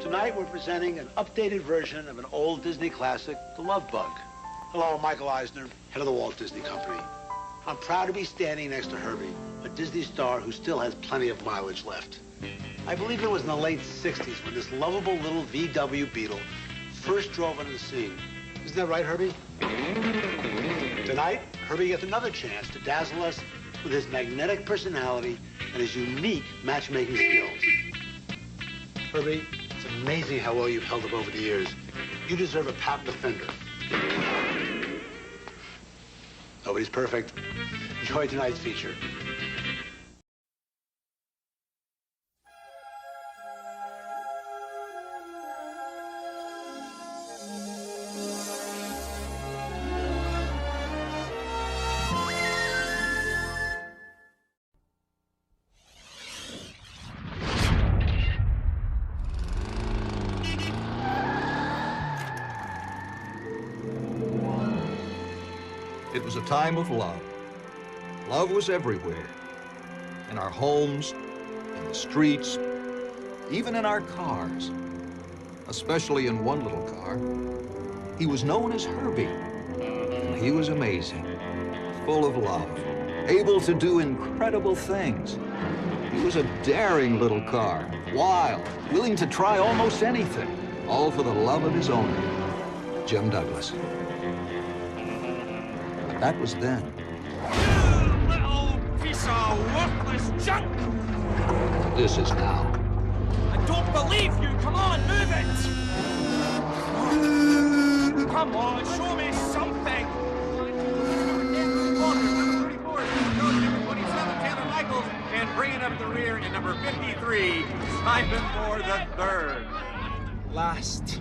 Tonight, we're presenting an updated version of an old Disney classic, The Love Bug. Hello, I'm Michael Eisner, head of the Walt Disney Company. I'm proud to be standing next to Herbie, a Disney star who still has plenty of mileage left. I believe it was in the late 60s when this lovable little VW Beetle first drove onto the scene. Isn't that right, Herbie? Tonight, Herbie gets another chance to dazzle us with his magnetic personality and his unique matchmaking skills. Herbie, it's amazing how well you've held up over the years. You deserve a patent defender. Nobody's perfect. Enjoy tonight's feature. It was a time of love. Love was everywhere. In our homes, in the streets, even in our cars. Especially in one little car. He was known as Herbie, and he was amazing, full of love, able to do incredible things. He was a daring little car, wild, willing to try almost anything, all for the love of his owner, Jim Douglas. That was then. You little piece of worthless junk! This is now. I don't believe you! Come on, move it! Come on, show me something! And bringing up the rear in number 53, Simon Moore III. Last.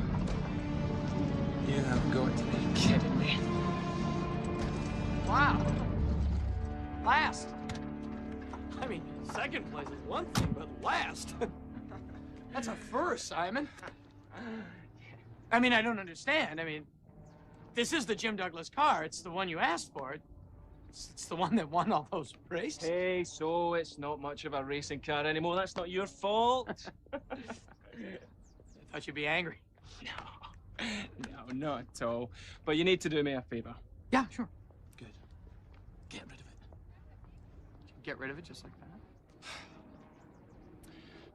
You have got to be kidding me. Wow. Last. I mean, second place is one thing, but last. That's a first, Simon. I mean, I don't understand. I mean, this is the Jim Douglas car. It's the one you asked for. It's the one that won all those races. Hey, so it's not much of a racing car anymore. That's not your fault. I thought you'd be angry. No, not at all. But you need to do me a favor. Yeah, sure. Good. Get rid of it. Get rid of it just like that?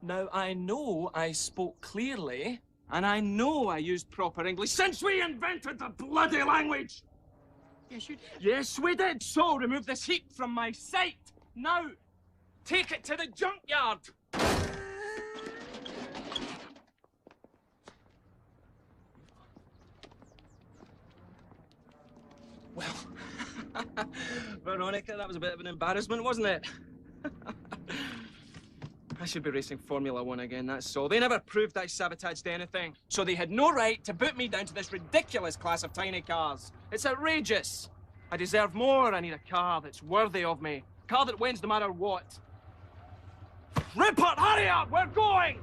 Now, I know I spoke clearly, and I know I used proper English since we invented the bloody language. Yes, you did. Yes, we did. So, remove this heap from my sight. Now, take it to the junkyard. Well, Veronica, that was a bit of an embarrassment, wasn't it? I should be racing Formula One again, that's all. They never proved I sabotaged anything, so they had no right to boot me down to this ridiculous class of tiny cars. It's outrageous. I deserve more. I need a car that's worthy of me. A car that wins no matter what. Rupert, hurry up! We're going!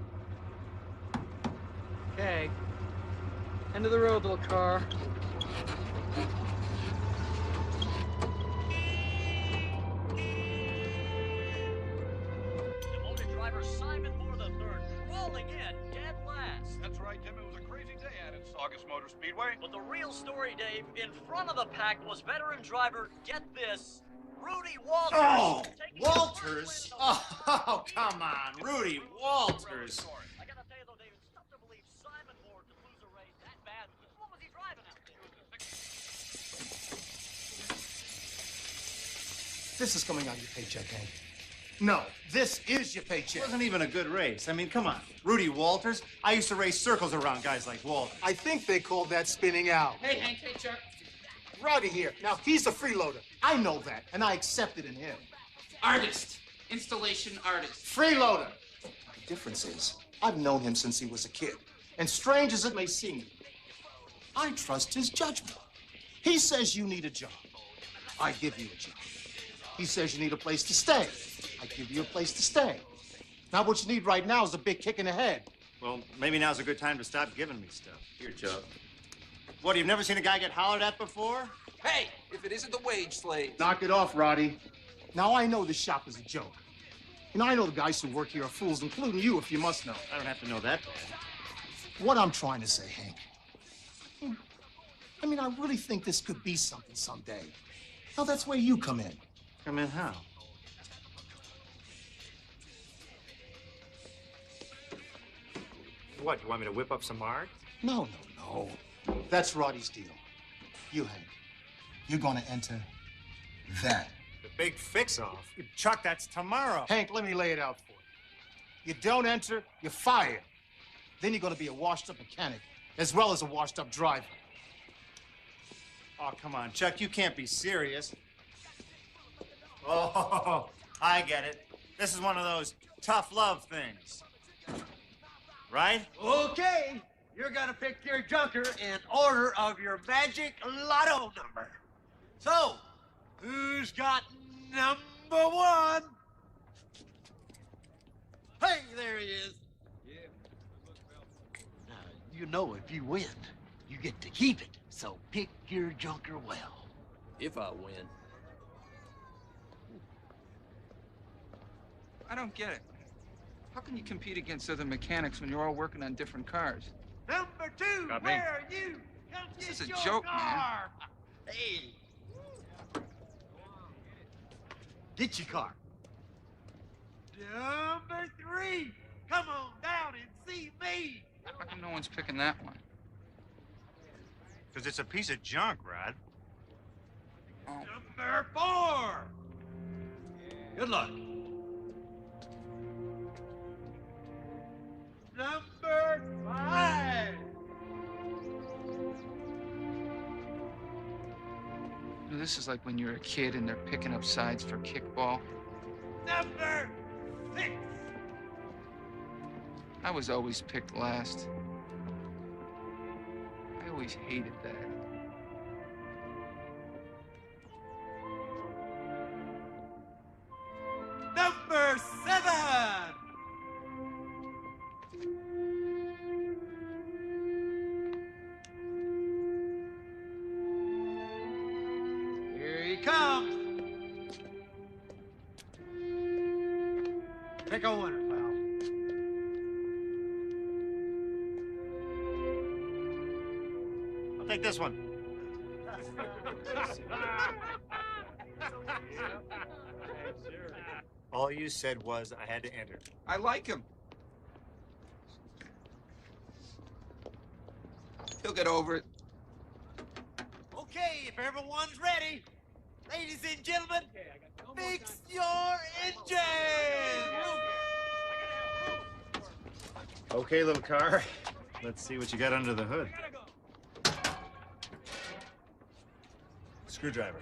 Okay. End of the road, little car. Simon Moore III, crawling in dead last. That's right, Tim. It was a crazy day out at Saugus Motor Speedway. But the real story, Dave, in front of the pack was veteran driver, get this, Rudy Walters. Oh, Walters? Oh, come on, Rudy Walters. I gotta tell you though, Dave, it's tough to believe Simon Moore could lose a race that bad. What was he driving out there? This is coming out of your paycheck, Hank. No, this is your paycheck. It wasn't even a good race. I mean, come on. Rudy Walters? I used to race circles around guys like Walters. I think they called that spinning out. Hey, Hank, hey, Chuck. Rowdy here. Now, he's a freeloader. I know that, and I accept it in him. Artist. Installation artist. Freeloader. The difference is, I've known him since he was a kid. And strange as it may seem, I trust his judgment. He says you need a job. I give you a job. He says you need a place to stay. I give you a place to stay. Now what you need right now is a big kick in the head. Well, maybe now's a good time to stop giving me stuff. Here, Chuck. What, you've never seen a guy get hollered at before? Hey, if it isn't the wage slave. Knock it off, Roddy. Now, I know this shop is a joke. You know, I know the guys who work here are fools, including you, if you must know. I don't have to know that bad. What I'm trying to say, Hank, I mean, I really think this could be something someday. Now, that's where you come in. Come in how? What, you want me to whip up some art? No. That's Roddy's deal. You, Hank, you're gonna enter that. The big fix-off? Chuck, that's tomorrow. Hank, let me lay it out for you. You don't enter, you're fired. Then you're gonna be a washed-up mechanic, as well as a washed-up driver. Oh, come on, Chuck, you can't be serious. Oh, I get it. This is one of those tough love things. Right? Okay, you're gonna pick your junker in order of your magic lotto number. So, who's got number 1? Hey, there he is. Yeah. Now, you know if you win, you get to keep it. So pick your junker well. If I win. I don't get it. How can you compete against other mechanics when you're all working on different cars? Number 2, where are you? Come This get is a your joke, car. Hey. Get your car. Number 3, come on down and see me. How come no one's picking that one? Because it's a piece of junk, Rod. Oh. Number 4. Good luck. Number 5. This is like when you're a kid and they're picking up sides for kickball. Number 6. I was always picked last. I always hated that. Number 7. Here he comes. Pick a winner, pal. I'll take this one. All you said was I had to enter. I like him. He'll get over it. Okay, if everyone's ready, ladies and gentlemen, fix your engine! Okay, little car. Let's see what you got under the hood. Screwdriver.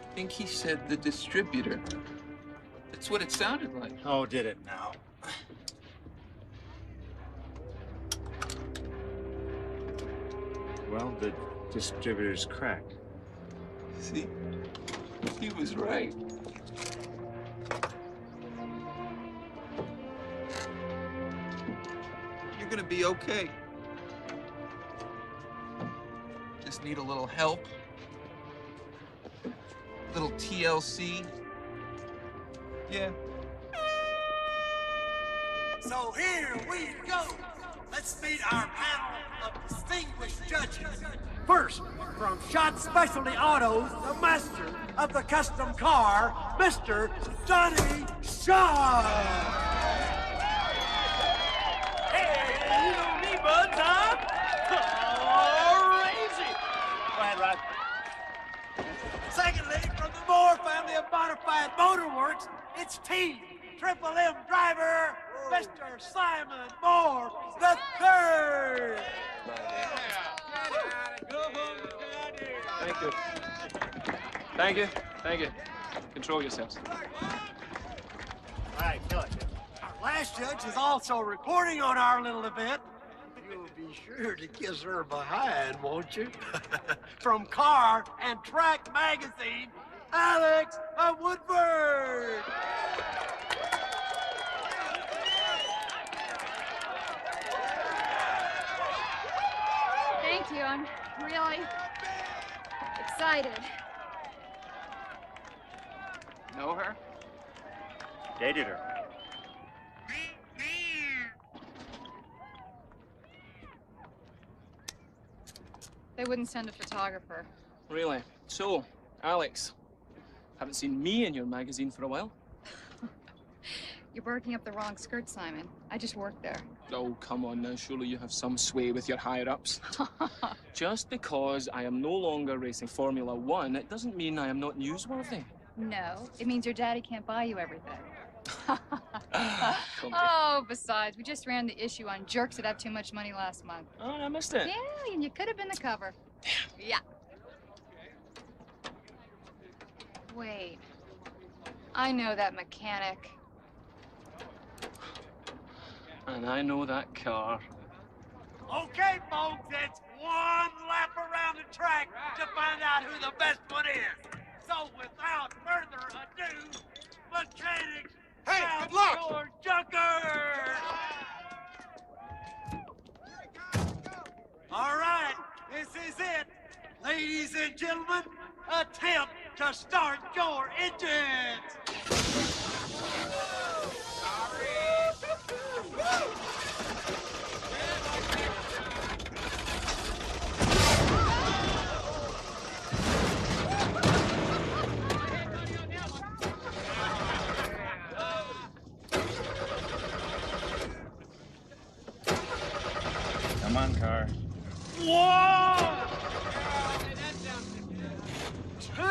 I think he said the distributor. That's what it sounded like. Oh, did it now? Well, the distributor's cracked. See? He was right. You're gonna be okay. Just need a little help. Little TLC. Yeah. So here we go. Let's meet our panel of distinguished judges. First, from Shot Specialty Autos, the master of the custom car, Mr. Johnny Shaw. Hey, you know me, buds, huh? Crazy. Go ahead, Rod. Secondly, from the Moore family of modified motor works, it's T, Triple M driver, Mr. Simon Moore the third. Thank you. Thank you. Thank you. Control yourselves. All right, kill it. Our last judge is also reporting on our little event. You'll be sure to kiss her behind, won't you? From Car and Track Magazine, Alex of Woodford! Thank you. I'm really excited. Know her? Dated her. They wouldn't send a photographer. Really? So, Alex, haven't seen me in your magazine for a while. You're barking up the wrong skirt, Simon. I just work there. Oh, come on now. Surely you have some sway with your higher-ups. Just because I am no longer racing Formula One, it doesn't mean I am not newsworthy. No, it means your daddy can't buy you everything. Oh, besides, we just ran the issue on jerks that have too much money last month. Oh, I missed it. Yeah, and you could have been the cover. Yeah. Wait. I know that mechanic. And I know that car. Okay, folks, it's one lap around the track to find out who the best one is. So without further ado, mechanics, Hey, South good luck! Shore Junkers! All right, this is it. Ladies and gentlemen, attempt to start your engines. Come on, car. 1, 2, 3.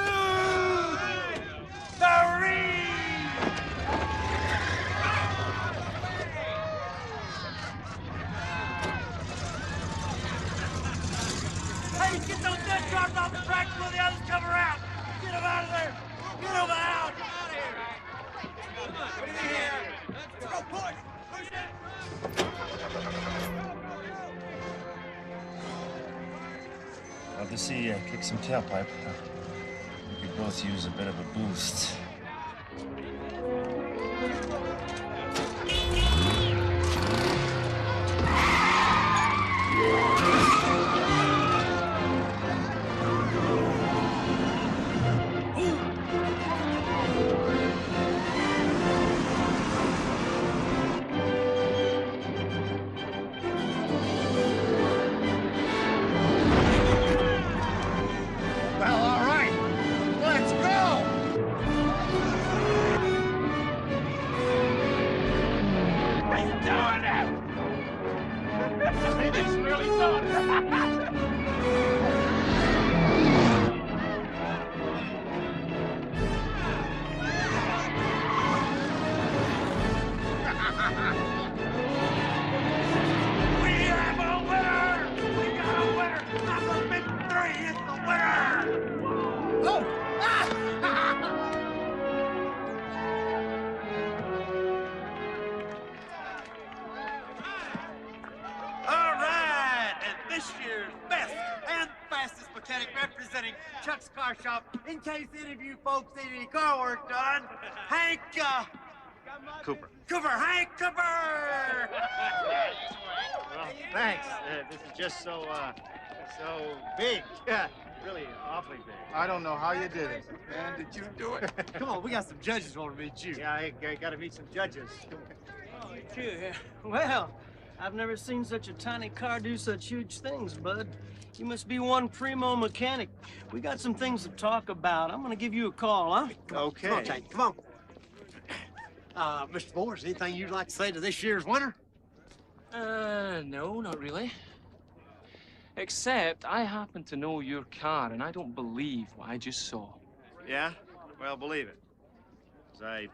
Hey, get those dead cars off the track before the others come around. Get them out of there. Get them out. What do you hear? Let's go, push. Push it. Love to see you kick some tailpipe. We could both use a bit of a boost. In case any of you folks need any car work done, Hank, Cooper. Hank Cooper! Well, thanks. This is just so big. Yeah, really awfully big. I don't know how you did it. Man, did you do it? Come on, we got some judges want to meet you. Yeah, I got to meet some judges. Oh, yeah. Well, I've never seen such a tiny car do such huge things, bud. You must be one primo mechanic. We got some things to talk about. I'm gonna give you a call, huh? Okay. Come on, Tank, come on. Mr. Boers, anything you'd like to say to this year's winner? No, not really. Except I happen to know your car, and I don't believe what I just saw. Yeah? Well, believe it. 'Cause I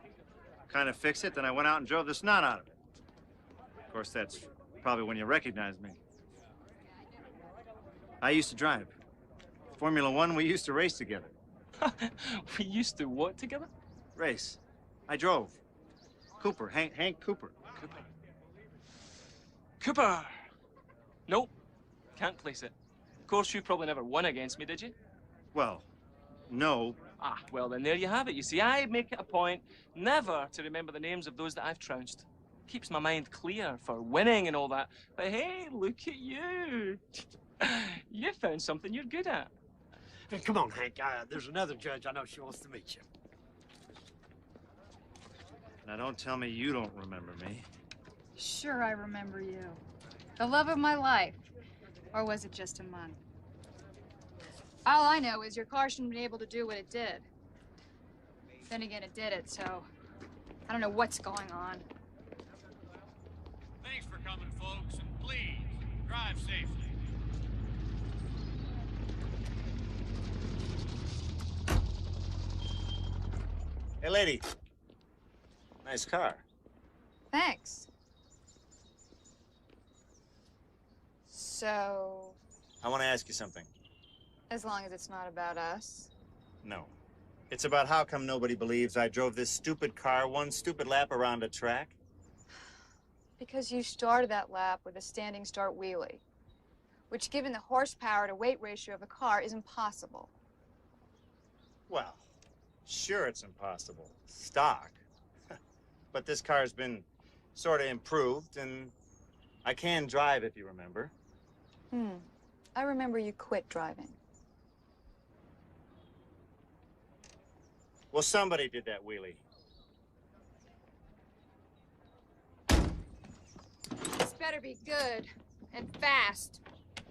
kind of fixed it, then I went out and drove the snot out of it. Of course, that's probably when you recognize me. I used to drive. Formula One, we used to race together. We used to what together? Race. I drove. Cooper, Hank Cooper. Cooper! Nope, Can't place it. Of course, you probably never won against me, did you? Well, no. Ah, well, then there you have it. You see, I make it a point never to remember the names of those that I've trounced. Keeps my mind clear for winning and all that. But hey, look at you. You found something you're good at. Hey, come on, Hank. There's another judge I know she wants to meet you. Now, don't tell me you don't remember me. Sure, I remember you. The love of my life. Or was it just a month? All I know is your car shouldn't have been able to do what it did. Then again, it did it, so I don't know what's going on. Thanks for coming, folks, and please, drive safely. Hey, lady. Nice car. Thanks. So, I want to ask you something. as long as it's not about us. No. It's about how come nobody believes I drove this stupid car one stupid lap around a track? Because you started that lap with a standing start wheelie, which, given the horsepower to weight ratio of a car, is impossible. Well, sure it's impossible. Stock. But this car's been sort of improved, and I can drive, if you remember. I remember you quit driving. Well, somebody did that wheelie. This better be good and fast.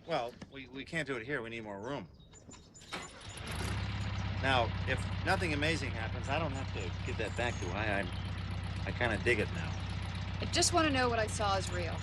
Well, we can't do it here. We need more room. Now, if nothing amazing happens, I don't have to give that back to you. I kind of dig it now. I just want to know what I saw is real.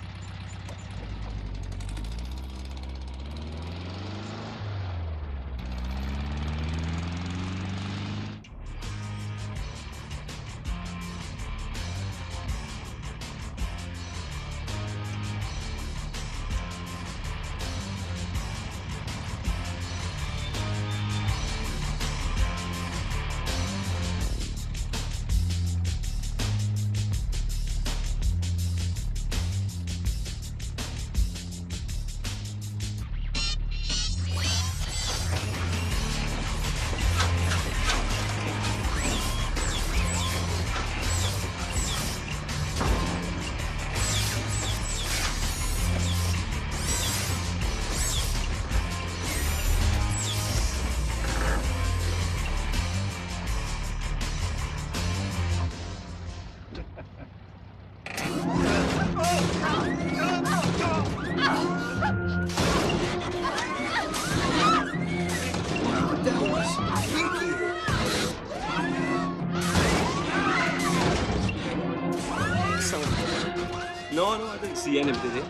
No, I didn't see anybody there.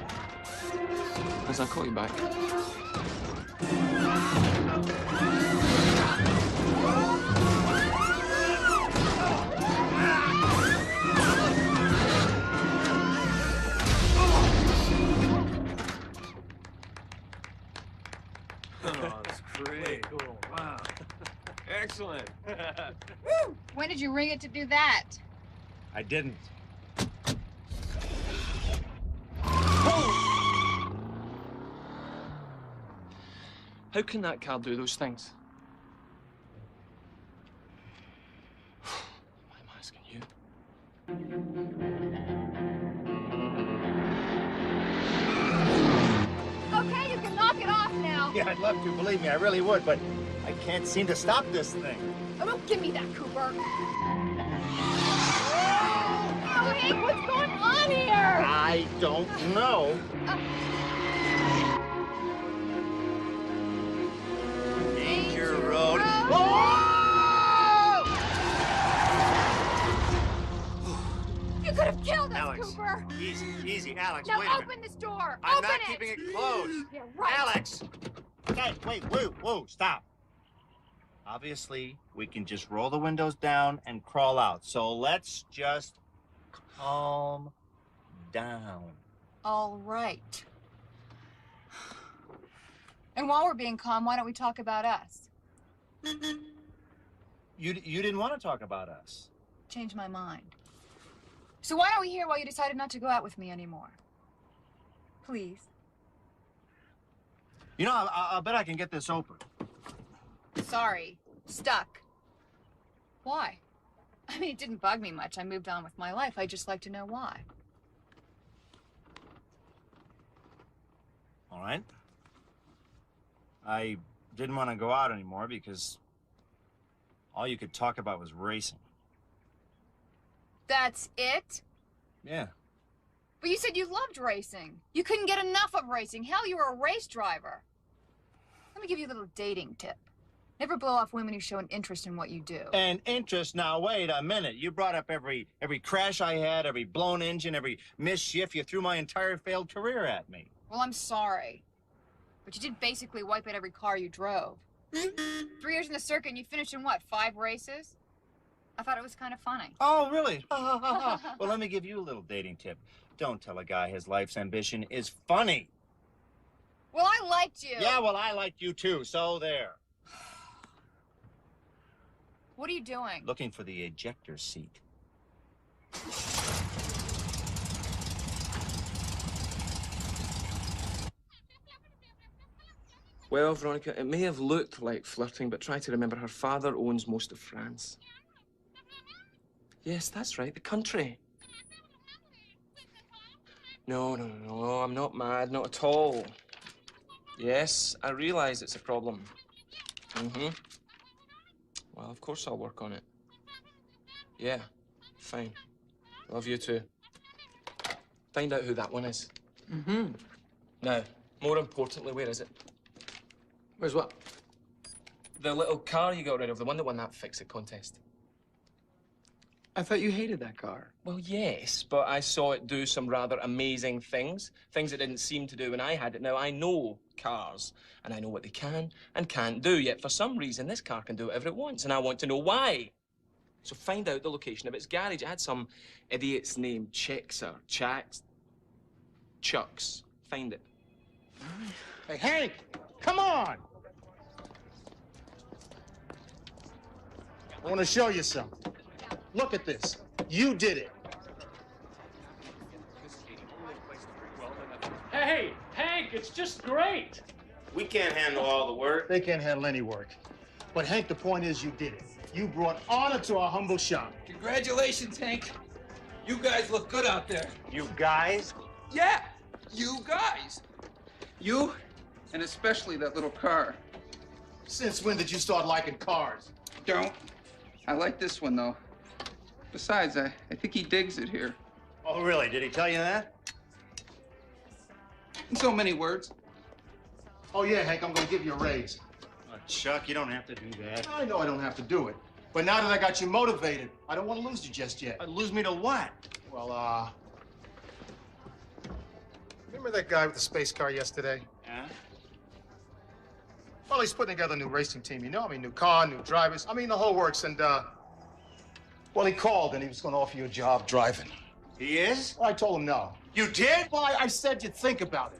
As I call you back. Oh, that's great. Cool. Wow. Excellent. Woo! When did you ring it to do that? I didn't. How can that car do those things? Why am I asking you? Okay, you can knock it off now. Yeah, I'd love to, believe me, I really would, but I can't seem to stop this thing. Oh, don't give me that, Cooper. Oh, Hank, what's going on here? I don't know. Danger Road. You could have killed us, Alex, Cooper. Easy, Alex, Now wait a minute. open this door. I'm open not it. keeping it closed. Yeah, right. Alex! Hey, wait, whoa, stop. Obviously, we can just roll the windows down and crawl out. So let's just calm down. All right. And while we're being calm, why don't we talk about us? You didn't want to talk about us. Change my mind. So why don't we hear why you decided not to go out with me anymore? Please. You know, I'll bet I can get this open. Sorry. Stuck. Why? I mean, it didn't bug me much. I moved on with my life. I'd just like to know why. All right. I didn't want to go out anymore because all you could talk about was racing. That's it? Yeah. But you said you loved racing. You couldn't get enough of racing. Hell, you were a race driver. Let me give you a little dating tip. Never blow off women who show an interest in what you do. An interest? Now, wait a minute. You brought up every crash I had, every blown engine, every mischief. You threw my entire failed career at me. Well, I'm sorry. But you did basically wipe out every car you drove. 3 years in the circuit and you finished in what, 5 races? I thought it was kind of funny. Oh, really? Well, let me give you a little dating tip. Don't tell a guy his life's ambition is funny. Well, I liked you. Yeah, well, I liked you too, so there. What are you doing? Looking for the ejector seat. Well, Veronica, it may have looked like flirting, but try to remember her father owns most of France. Yes, that's right, the country. No, I'm not mad, not at all. Yes, I realize it's a problem. Well, of course I'll work on it. Yeah, fine. Love you too. Find out who that one is. Now, more importantly, where is it? Where's what? The little car you got rid of, the one that won that fix-it contest. I thought you hated that car. Well, yes, but I saw it do some rather amazing things. Things it didn't seem to do when I had it. Now, I know cars, and I know what they can and can't do, yet for some reason, this car can do whatever it wants, and I want to know why. So find out the location of its garage. It had some idiot's name, Chicks or Chacks. Chucks. Find it. Hey, Hank, come on! I want to show you something. Look at this. You did it. Hey, Hank, it's just great. We can't handle all the work. They can't handle any work. But, Hank, the point is you did it. You brought honor to our humble shop. Congratulations, Hank. You guys look good out there. You guys? Yeah, you guys. You, and especially that little car. Since when did you start liking cars? Don't. I like this one, though. Besides, I think he digs it here. Oh, really? Did he tell you that? In so many words. Oh, yeah, Hank, I'm going to give you a raise. Oh, Chuck, you don't have to do that. I know I don't have to do it. But now that I got you motivated, I don't want to lose you just yet. Lose me to what? Well, remember that guy with the space car yesterday? Yeah? Well, he's putting together a new racing team, you know? I mean, new car, new drivers. I mean, the whole works. And, well, he called and he was going to offer you a job driving. He is? Well, I told him no. You did? Well, I said you'd think about it.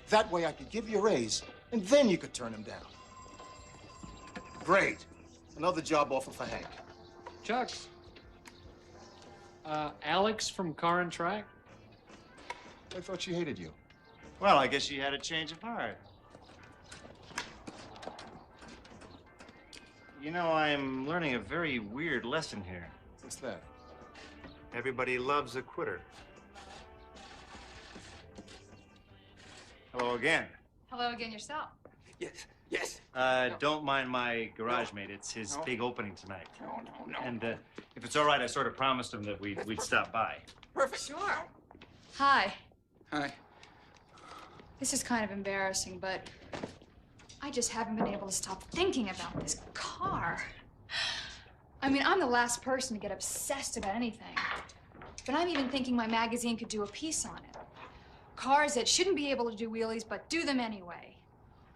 That way I could give you a raise, and then you could turn him down. Great. Another job offer for Hank. Chucks. Alex from Car and Track? I thought she hated you. Well, I guess she had a change of heart. You know, I'm learning a very weird lesson here. What's that? Everybody loves a quitter. Hello again. Hello again yourself. Yes. Don't mind my garage mate. It's his big opening tonight. No. And if it's all right, I sort of promised him that we'd stop by. Perfect. Sure. Hi. Hi. This is kind of embarrassing, but I just haven't been able to stop thinking about this car. I mean, I'm the last person to get obsessed about anything. But I'm even thinking my magazine could do a piece on it. Cars that shouldn't be able to do wheelies, but do them anyway.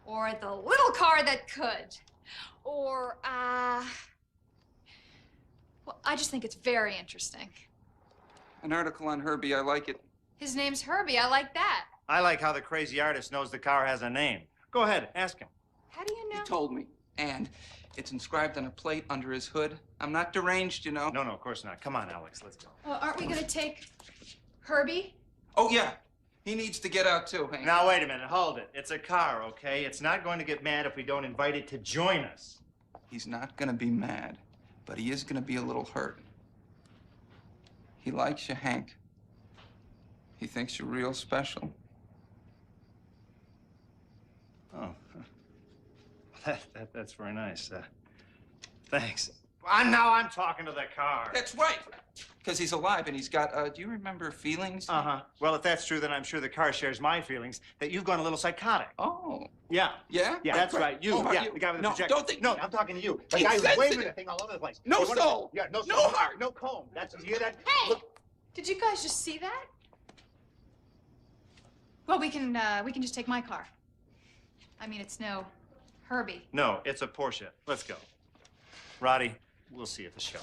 Or the little car that could. Or, well, I just think it's very interesting. An article on Herbie, I like it. His name's Herbie, I like that. I like how the crazy artist knows the car has a name. Go ahead, ask him. How do you know? He told me. And it's inscribed on a plate under his hood. I'm not deranged, you know. No, of course not. Come on, Alex, let's go. Well, aren't we gonna take Herbie? Oh, yeah. He needs to get out too, Hank. Now, wait a minute. Hold it. It's a car, okay? It's not going to get mad if we don't invite it to join us. He's not gonna be mad, but he is gonna be a little hurt. He likes you, Hank. He thinks you're real special. Oh. That's very nice. Thanks. Now I'm talking to the car. That's right. Because he's alive and he's got, do you remember feelings? Uh-huh. Well, if that's true, then I'm sure the car shares my feelings that you've gone a little psychotic. Oh. Yeah. Yeah? Yeah, that's right. You. Oh, yeah, you? the guy with the No, projector. don't think. No, I'm talking to you. The guy who's waving the thing all over the place. No Hey, soul. Yeah, no soul. No heart. No comb. That's, you hear that? Hey! Look. Did you guys just see that? Well, we can just take my car. I mean, it's no Herbie. No, it's a Porsche. Let's go. Roddy, we'll see you at the show.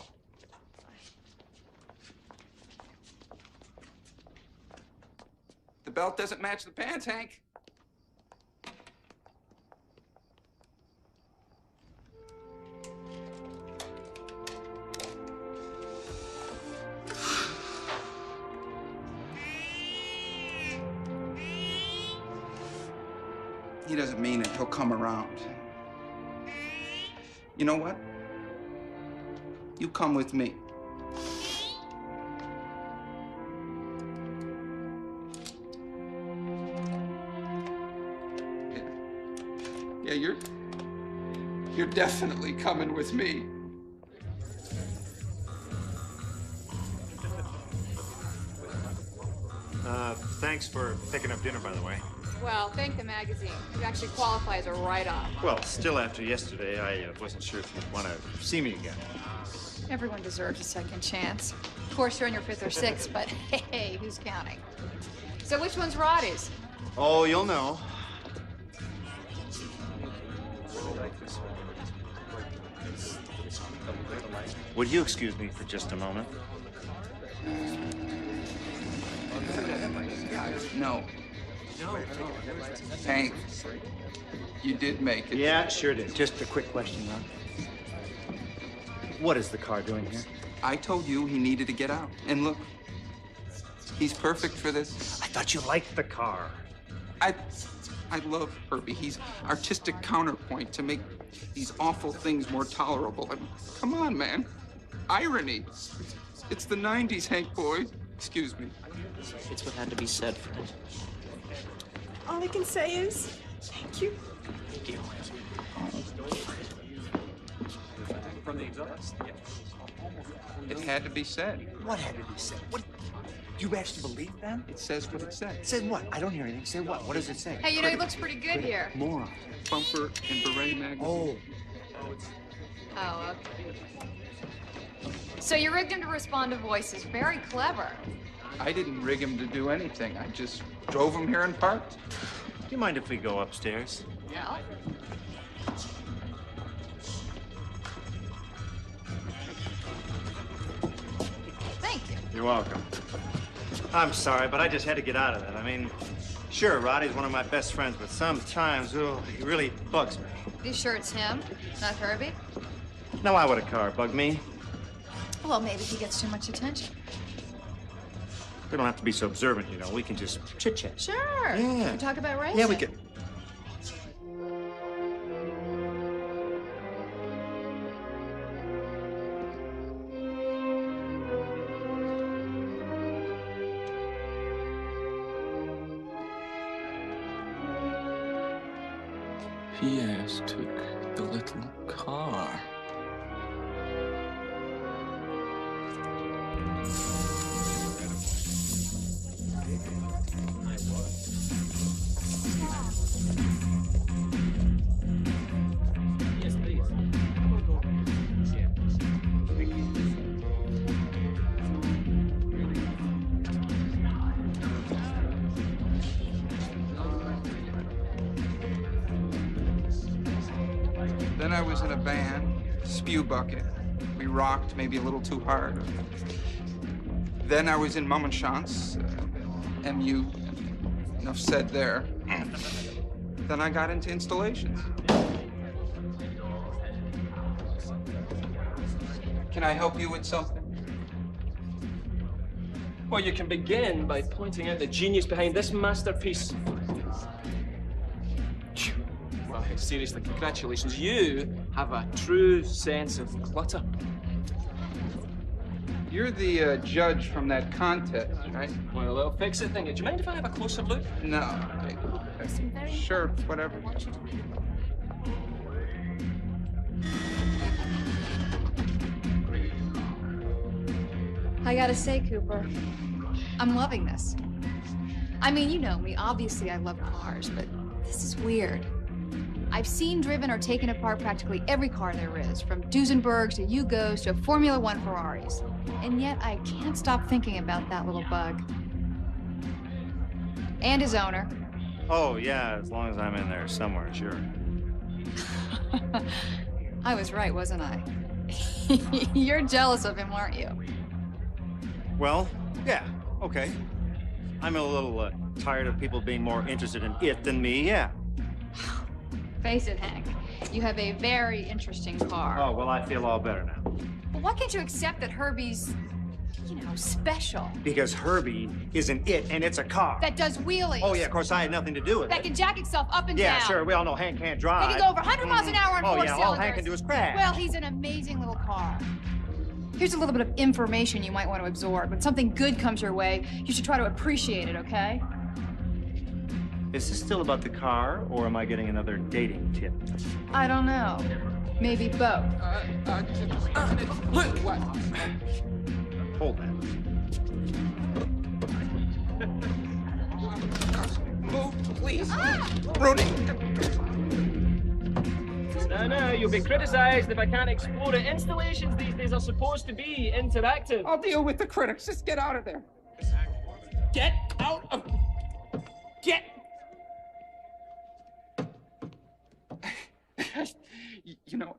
The belt doesn't match the pants, Hank. He doesn't mean it. He'll come around. You know what? You come with me. Yeah, you're definitely coming with me. Thanks for picking up dinner, by the way. Well, thank the magazine. You actually qualify as a write-off. Well, still after yesterday, I wasn't sure if you'd want to see me again. Everyone deserves a second chance. Of course, you're on your fifth or sixth, but hey, who's counting? So which one's Roddy's? Oh, you'll know. Would you excuse me for just a moment? No. Hank, you did make it. Yeah, sure did. Just a quick question, Ron. What is the car doing here? I told you he needed to get out. And look, he's perfect for this. I thought you liked the car. I love Herbie. He's artistic counterpoint to make these awful things more tolerable. I mean, come on, man. Irony. It's the 90s, Hank boy. Excuse me. It's what had to be said, Fred. All I can say is, thank you. Thank you. From the exhaust? Yeah. It had to be said. What had to be said? What? You actually believe them? It says what it says. It said what? I don't hear anything. Say what? What does it say? Hey, you know, he looks pretty good here. Moron. Bumper and Beret magazine. Oh. Oh, okay. So you rigged him to respond to voices. Very clever. I didn't rig him to do anything. I just drove him here and parked. Do you mind if we go upstairs? No. Thank you. You're welcome. I'm sorry, but I just had to get out of that. I mean, sure, Roddy's one of my best friends, but sometimes, oh, he really bugs me. You sure it's him, not Herbie? Now, why would a car bug me? Well, maybe he gets too much attention. We don't have to be so observant, you know. We can just chit-chat. Sure. Yeah. Can we talk about racing? Yeah, we can. P.S. took the little car. Then I was in a band, Spew Bucket. We rocked maybe a little too hard. Then I was in Mum and Chance, MU. Enough said there. Then I got into installations. Can I help you with something? Well, you can begin by pointing out the genius behind this masterpiece. Well, seriously, congratulations. You have a true sense of clutter. You're the judge from that contest, right? Well, they'll fix it, thinking. Do you mind if I have a closer look? No. Sure, whatever. I gotta say, Cooper, I'm loving this. I mean, you know me. Obviously, I love cars, but this is weird. I've seen, driven, or taken apart practically every car there is, from Duesenbergs to Yugos to Formula One Ferraris. And yet, I can't stop thinking about that little bug. And his owner. Oh, yeah, as long as I'm in there somewhere, sure. I was right, wasn't I? You're jealous of him, aren't you? Well, yeah, okay. I'm a little tired of people being more interested in it than me, yeah. Face it, Hank. You have a very interesting car. Oh, well, I feel all better now. Well, why can't you accept that Herbie's, you know, special? Because Herbie isn't it, and it's a car. That does wheelies. Oh, yeah, of course, I had nothing to do with That it. can jack itself up and down. Yeah, sure, we all know Hank can't drive. He can go over 100 miles an hour on Oh, four yeah, all cylinders. Hank can do is crash. Well, he's an amazing little car. Here's a little bit of information you might want to absorb. When something good comes your way, you should try to appreciate it, okay? Is this still about the car, or am I getting another dating tip? I don't know. Maybe both. Look, what? Hold that. Move, please. Rudy. No, you'll be criticized if I can't explore it. Installations these days are supposed to be interactive. I'll deal with the critics. Just get out of there. Get out of... Get... You know,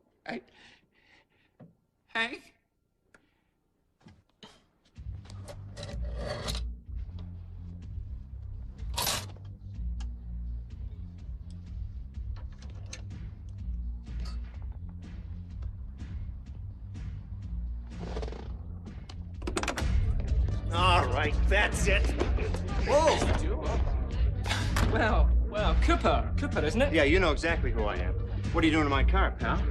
Hank? All right, that's it. Whoa! Well, Cooper, isn't it? Yeah, you know exactly who I am. What are you doing to my car, pal?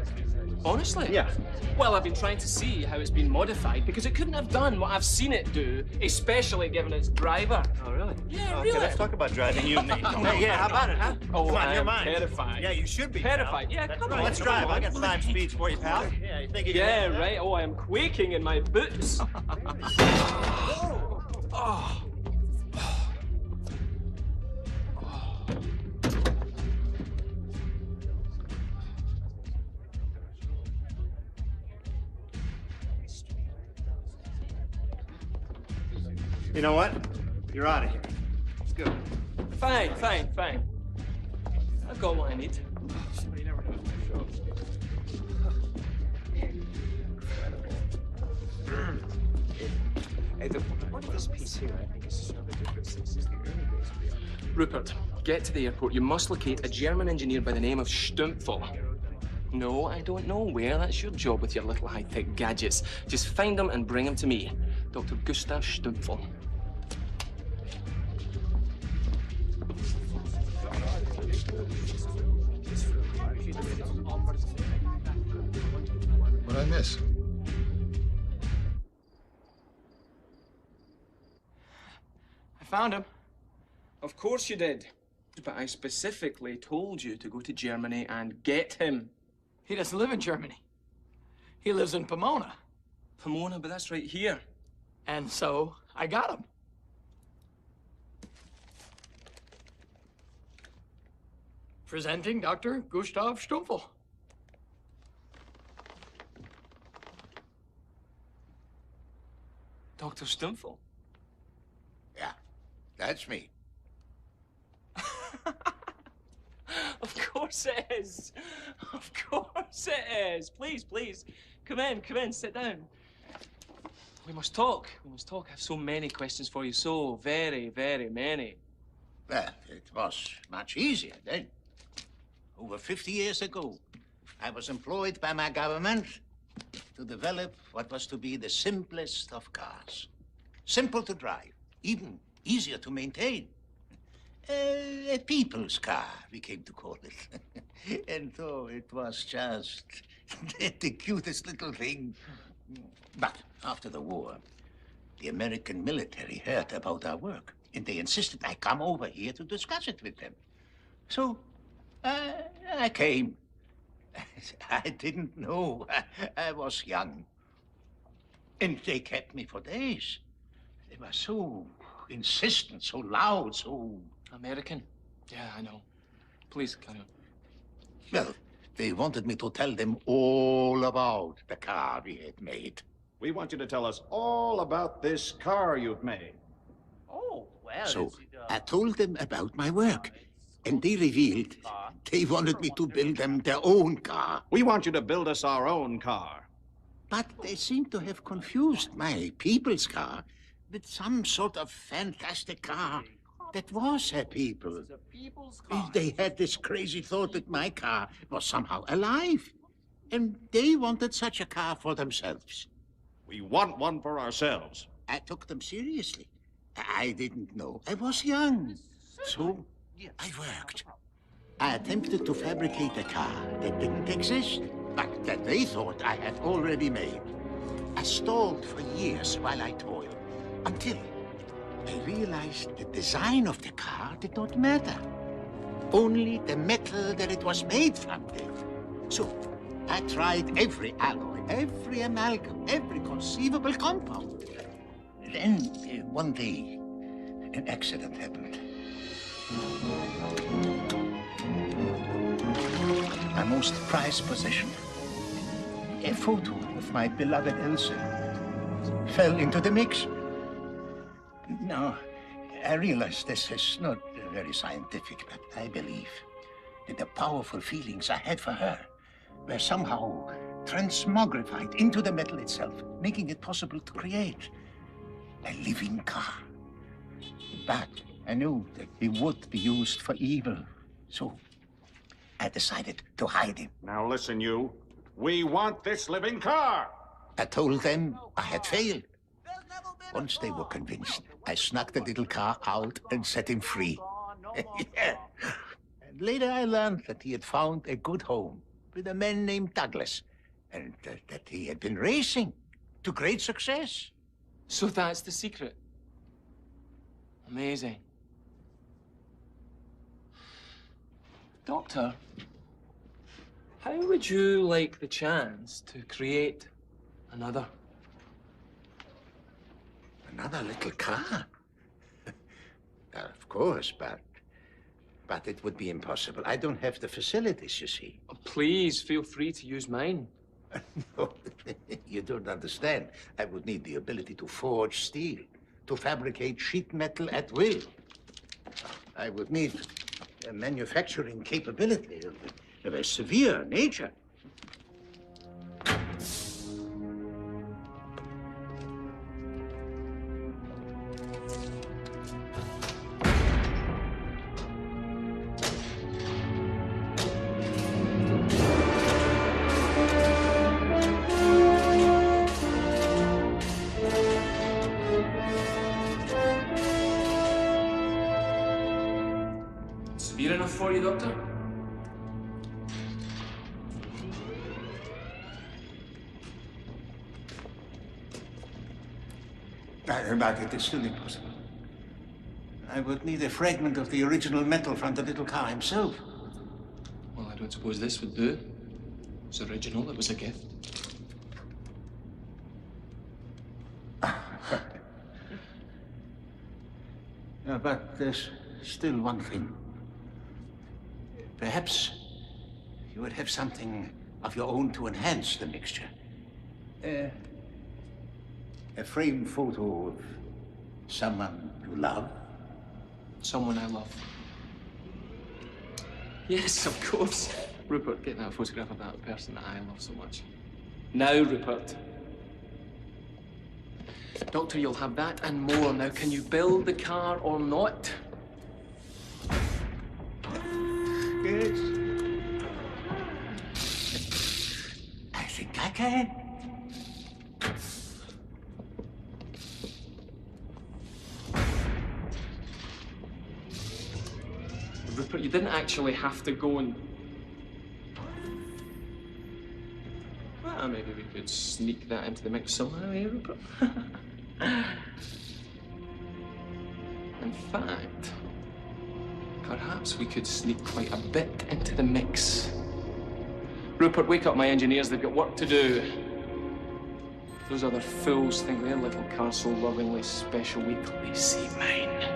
Honestly? Yeah. Well, I've been trying to see how it's been modified because it couldn't have done what I've seen it do, especially given its driver. Oh, really? Yeah, okay, really. let's talk about driving, you and me. Hey, yeah, how about it, huh? Oh, come on, you're I'm mine. terrified. Yeah, you should be. Terrified. Pal. Yeah, That's come right. on. Let's drive. I got 5 speeds for you, pal. Yeah, you think you can Yeah, handle that? right. Oh, I am quaking in my boots. Oh. You know what? You're out of here. It's good. Fine. I've got what I need. Hey, the part of this piece here, I think, is to show the differences since the early days of the art. Rupert, get to the airport. You must locate a German engineer by the name of Stumpfel. No, I don't know where. That's your job with your little high-tech gadgets. Just find him and bring him to me. Dr. Gustav Stumpfel. What'd I miss? I found him. Of course you did. But I specifically told you to go to Germany and get him. He doesn't live in Germany. He lives in Pomona. Pomona, but that's right here. And so I got him. Presenting Dr. Gustav Stumpfel. Dr. Stumpfel? Yeah, that's me. Of course it is. Of course it is. Please, please. Come in, sit down. We must talk. I have so many questions for you. So very, very many. Well, it was much easier then. Over 50 years ago, I was employed by my government to develop what was to be the simplest of cars. simple to drive, even easier to maintain. A people's car, we came to call it. And though it was just the cutest little thing. But after the war, the American military heard about our work, and they insisted I come over here to discuss it with them. So I came. I didn't know. I was young. And they kept me for days. They were so insistent, so loud, so... American? Yeah, I know. Please, carry on. Well, they wanted me to tell them all about the car we had made. We want you to tell us all about this car you've made. Oh, well... So I told them about my work, and they revealed they wanted me to build them their own car. We want you to build us our own car. But they seem to have confused my people's car with some sort of fantastic car that was a people. They had this crazy thought that my car was somehow alive, and they wanted such a car for themselves. We want one for ourselves. I took them seriously. I didn't know. I was young. So I worked. I attempted to fabricate a car that didn't exist, but that they thought I had already made. I stalled for years while I toiled, until I realized the design of the car did not matter. Only the metal that it was made from did. So I tried every alloy, every amalgam, every conceivable compound. Then, one day, an accident happened. My most prized possession, a photo of my beloved Elsa, fell into the mix. Now, I realize this is not very scientific, but I believe that the powerful feelings I had for her were somehow transmogrified into the metal itself, making it possible to create a living car. But I knew that it would be used for evil, so I decided to hide him. Now listen, you. We want this living car. I told them I had failed. Once they were convinced, I snuck the little car out and set him free. Yeah. And later I learned that he had found a good home with a man named Douglas, and that he had been racing to great success. So that's the secret. Amazing. Doctor, how would you like the chance to create another? Another little car? Of course, but it would be impossible. I don't have the facilities, you see. Oh, please, feel free to use mine. No, you don't understand. I would need the ability to forge steel, to fabricate sheet metal at will. I would need a manufacturing capability of a severe nature. Severe enough for you, Doctor? But it is still impossible. I would need a fragment of the original metal from the little car himself. Well, I don't suppose this would do. It's original, it was a gift. But there's still one thing. Perhaps you would have something of your own to enhance the mixture. A framed photo of someone you love. Someone I love. Yes, of course. Rupert, get that photograph of that person that I love so much. Now, Rupert. Doctor, you'll have that and more. Now, can you build the car or not? Yes. I think I can. You didn't actually have to go and... Well, maybe we could sneak that into the mix somehow, eh, Rupert? In fact, perhaps we could sneak quite a bit into the mix. Rupert, wake up my engineers. They've got work to do. Those other fools think their little car's so lovingly special. Wait till they see mine.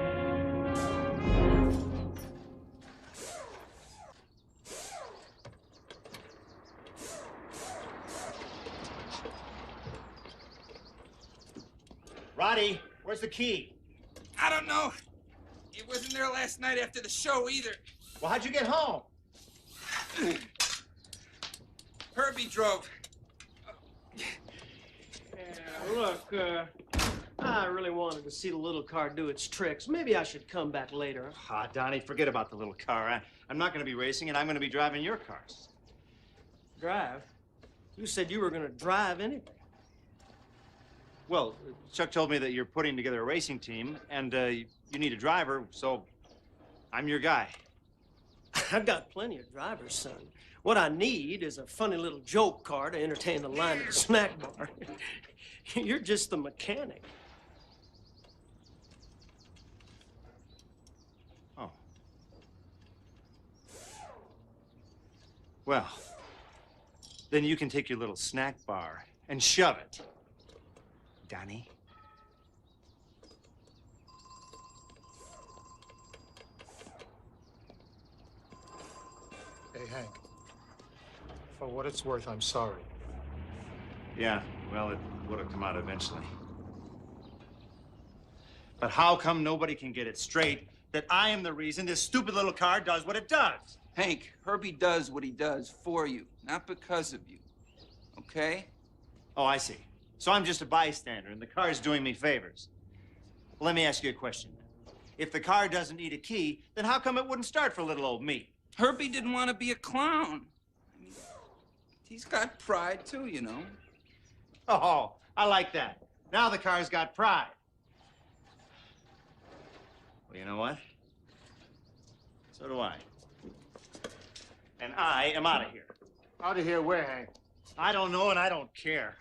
Roddy, where's the key? I don't know. It wasn't there last night after the show either. Well, how'd you get home? Herbie drove. Yeah, look, I really wanted to see the little car do its tricks. Maybe I should come back later. Ah, Donnie, forget about the little car. I'm not going to be racing it. I'm going to be driving your cars. Drive? You said you were going to drive anything. Well, Chuck told me that you're putting together a racing team, and you need a driver, so I'm your guy. I've got plenty of drivers, son. What I need is a funny little joke car to entertain the line at the snack bar. You're just the mechanic. Oh. Well, then you can take your little snack bar and shove it. Donnie? Hey, Hank. For what it's worth, I'm sorry. Yeah, well, it would have come out eventually. But how come nobody can get it straight that I am the reason this stupid little car does what it does? Hank, Herbie does what he does for you, not because of you. Okay? Oh, I see. So I'm just a bystander, and the car's doing me favors. Well, let me ask you a question. If the car doesn't need a key, then how come it wouldn't start for little old me? Herbie didn't want to be a clown. I mean, he's got pride, too, you know. Oh, I like that. Now the car's got pride. Well, you know what? So do I. And I am out of here. Out of here where, Hank? I don't know, and I don't care.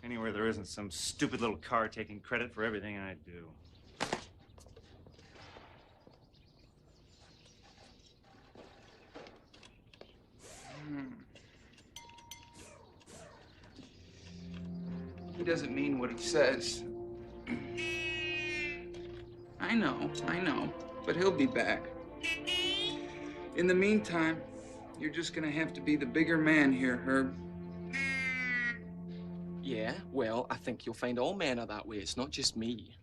Anywhere there isn't some stupid little car taking credit for everything I do. He doesn't mean what he says. I know, but he'll be back. In the meantime, you're just gonna have to be the bigger man here, Herb. Yeah, well, I think you'll find all men are that way. It's not just me.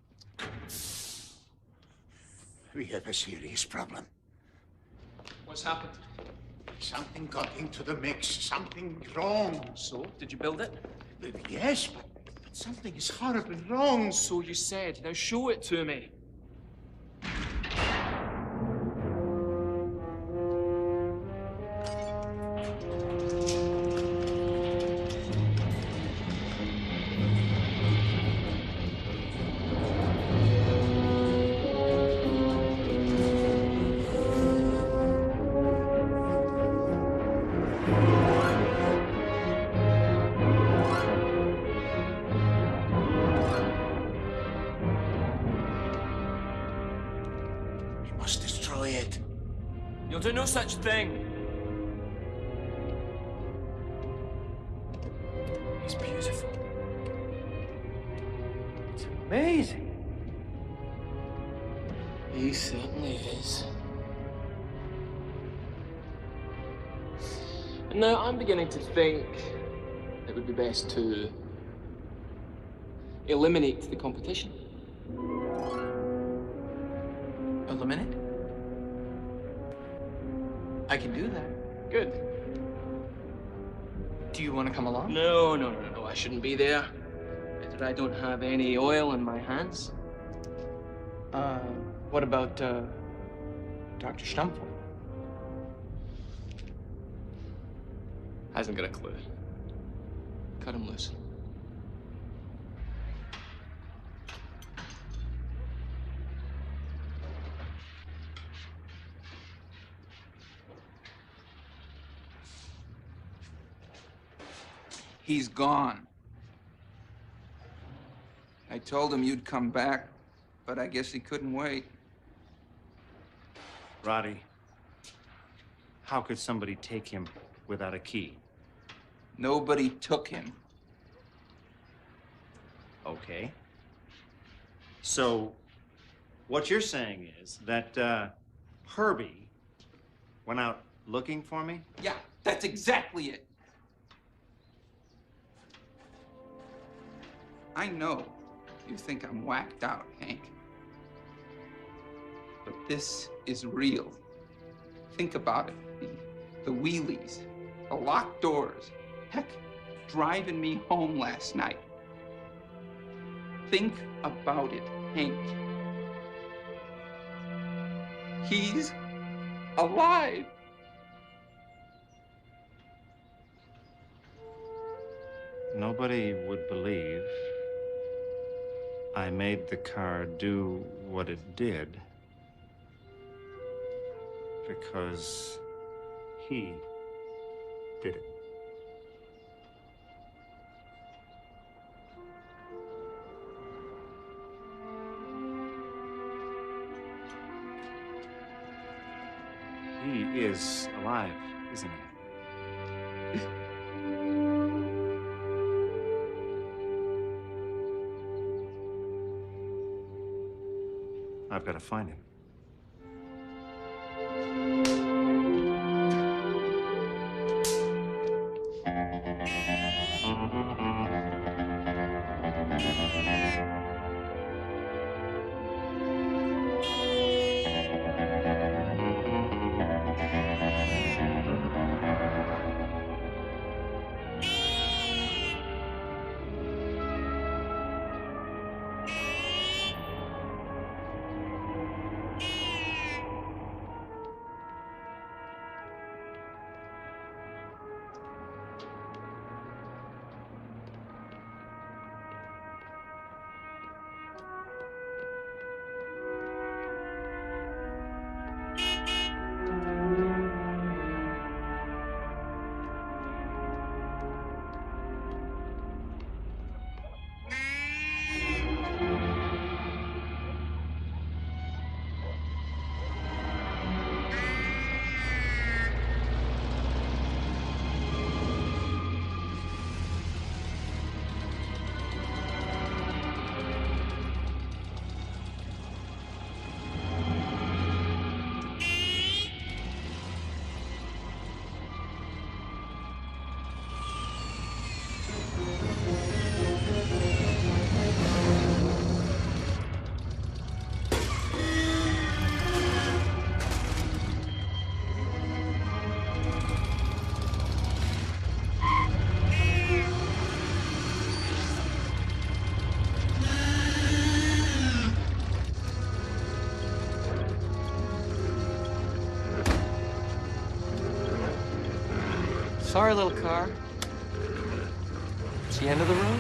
We have a serious problem. What's happened? Something got into the mix. Something wrong. So, did you build it? Yes, but something is horribly wrong. So you said. Now show it to me. You'll do no such thing. He's beautiful. It's amazing. He certainly is. And now I'm beginning to think it would be best to eliminate the competition. Eliminate? I can do that. Good. Do you want to come along? No, I shouldn't be there. Better I don't have any oil in my hands. What about, Dr. Stumpf? Hasn't got a clue. Cut him loose. He's gone. I told him you'd come back, but I guess he couldn't wait. Roddy, how could somebody take him without a key? Nobody took him. Okay. So, what you're saying is that Herbie went out looking for me? Yeah, that's exactly it. I know you think I'm whacked out, Hank. But this is real. Think about it. The wheelies, the locked doors, heck, driving me home last night. Think about it, Hank. He's alive. Nobody would believe I made the car do what it did because he did it. He is alive, isn't he? I've got to find him. Sorry, little car. It's the end of the road.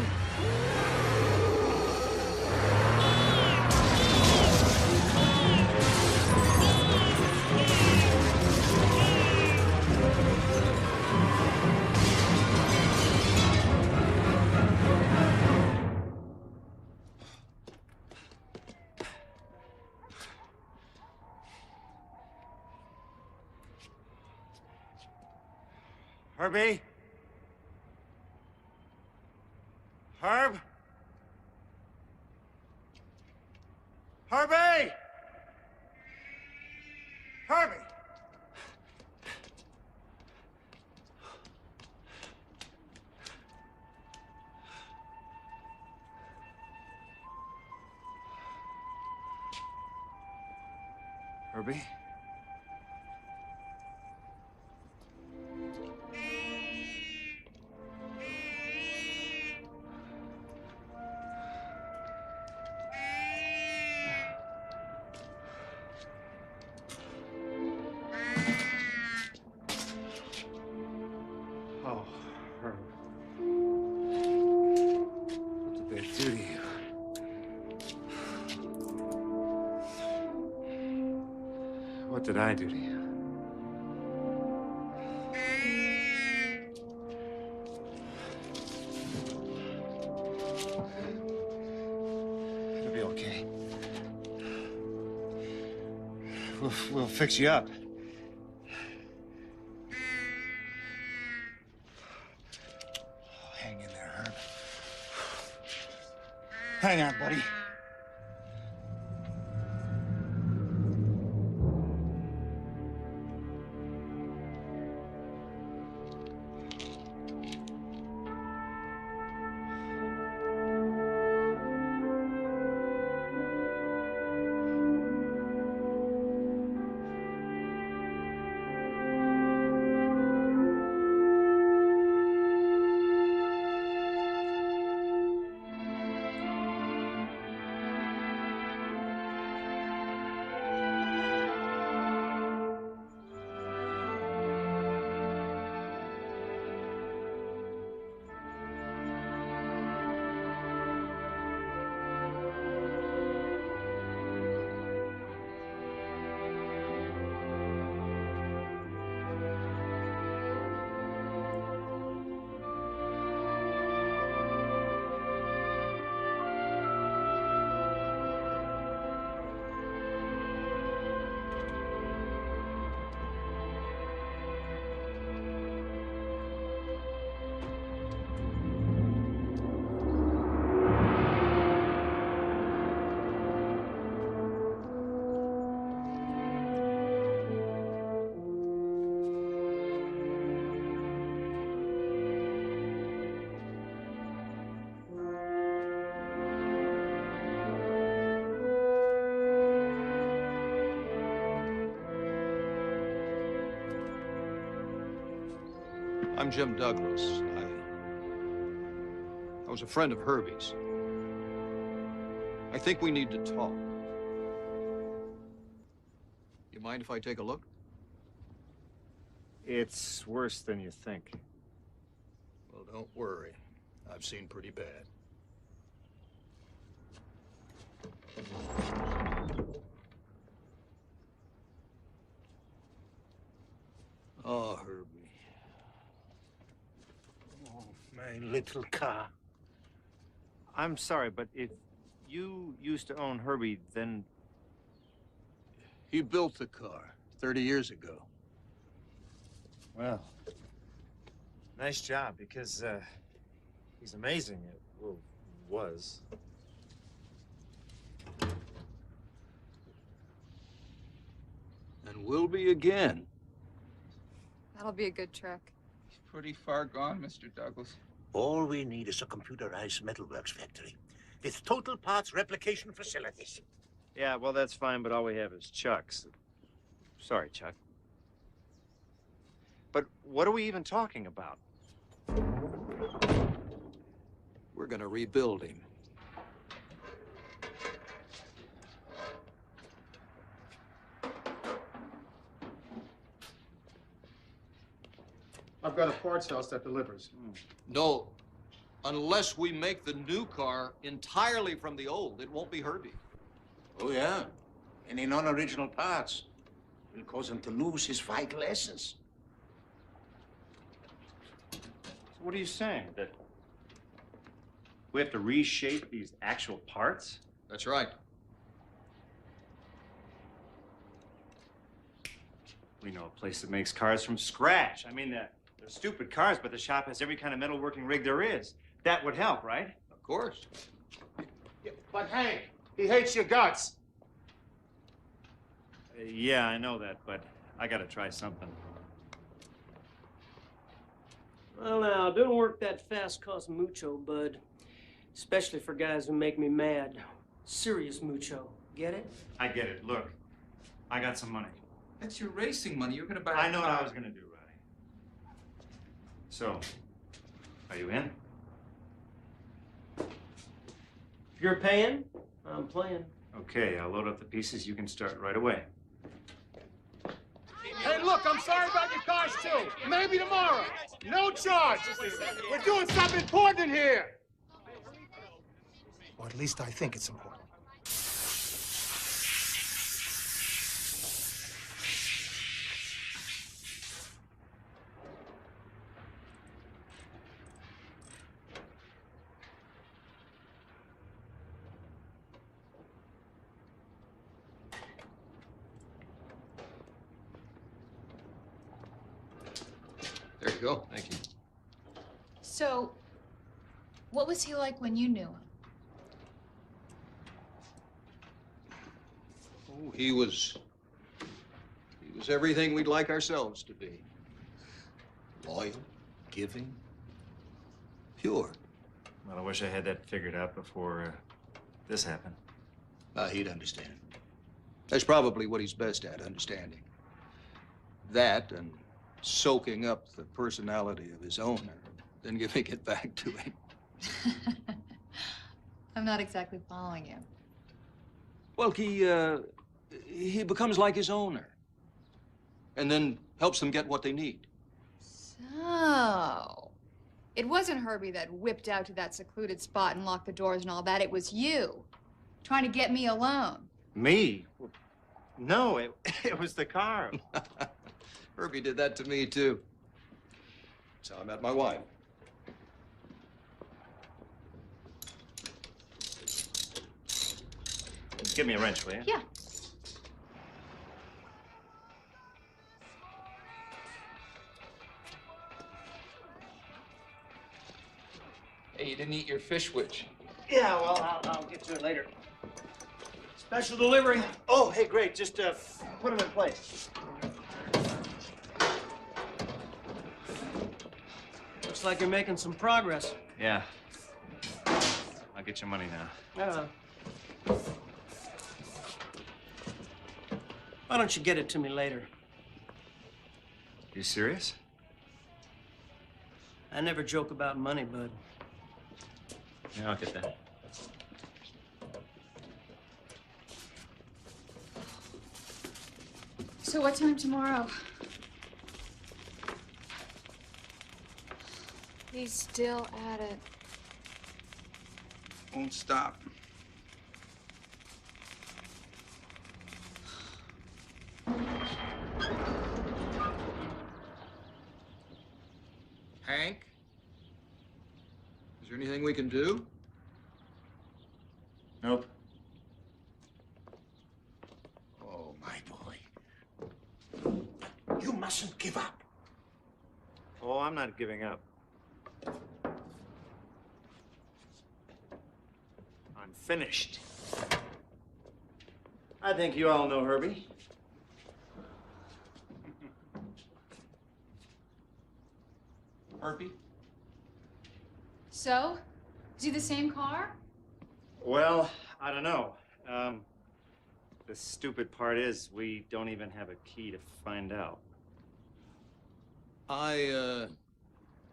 Herbie? Herb? Herbie! Herbie! Herbie? Oh, Herb. What did they do to you? What did I do to you? we'll fix you up. Hang in there, Herb. Hang on, buddy. I'm Jim Douglas. I was a friend of Herbie's. I think we need to talk. You mind if I take a look? It's worse than you think. Well, don't worry. I've seen pretty bad. Oh, Herbie. Oh, my little car. I'm sorry, but if you used to own Herbie, then... He built the car 30 years ago. Well, nice job, because he's amazing. Well, was. And will be again. That'll be a good truck. He's pretty far gone, Mr. Douglas. All we need is a computerized metalworks factory with total parts replication facilities. Yeah, well, that's fine, but all we have is Chuck's. Sorry, Chuck. But what are we even talking about? We're gonna rebuild him. I've got a parts house that delivers. No, unless we make the new car entirely from the old, it won't be Herbie. Oh, yeah. Any non-original parts will cause him to lose his vital essence. What are you saying? That we have to reshape these actual parts? That's right. We know a place that makes cars from scratch. I mean, they're stupid cars, but the shop has every kind of metalworking rig there is. That would help, right? Of course. Yeah, but Hank, he hates your guts. Yeah, I know that, but I gotta try something. Well, now, doing work that fast costs mucho, bud. Especially for guys who make me mad. Serious mucho. Get it? I get it. Look, I got some money. That's your racing money. You're gonna buy I know what I was gonna do, Ronnie. So, are you in? If you're paying, I'm playing. Okay, I'll load up the pieces. You can start right away. Hey, look, I'm sorry about your cars, too. Maybe tomorrow. No charge. We're doing something important here. Or at least I think it's important. go. Thank you. So, what was he like when you knew him? Oh, he was everything we'd like ourselves to be. Loyal, giving, pure. Well, I wish I had that figured out before this happened. He'd understand. That's probably what he's best at, understanding. That and soaking up the personality of his owner, then giving it back to him. I'm not exactly following you. Well, he becomes like his owner, and then helps them get what they need. So, it wasn't Herbie that whipped out to that secluded spot and locked the doors and all that. It was you, trying to get me alone. Me? No, it was the car. Herbie did that to me, too. That's how I met my wife. Give me a wrench, will you? Yeah. Hey, you didn't eat your fish, which? Yeah, well, I'll get to it later. Special delivery. Oh, hey, great. Just put them in place. Looks like you're making some progress. Yeah. I'll get your money now. Why don't you get it to me later? You serious? I never joke about money, bud. Yeah, I'll get that. So what time tomorrow? He's still at it. Won't stop. Hank? Is there anything we can do? Nope. Oh, my boy. You mustn't give up. Oh, I'm not giving up. I'm finished. I think you all know Herbie. Herbie? So? Is he the same car? Well, I don't know. The stupid part is we don't even have a key to find out. I,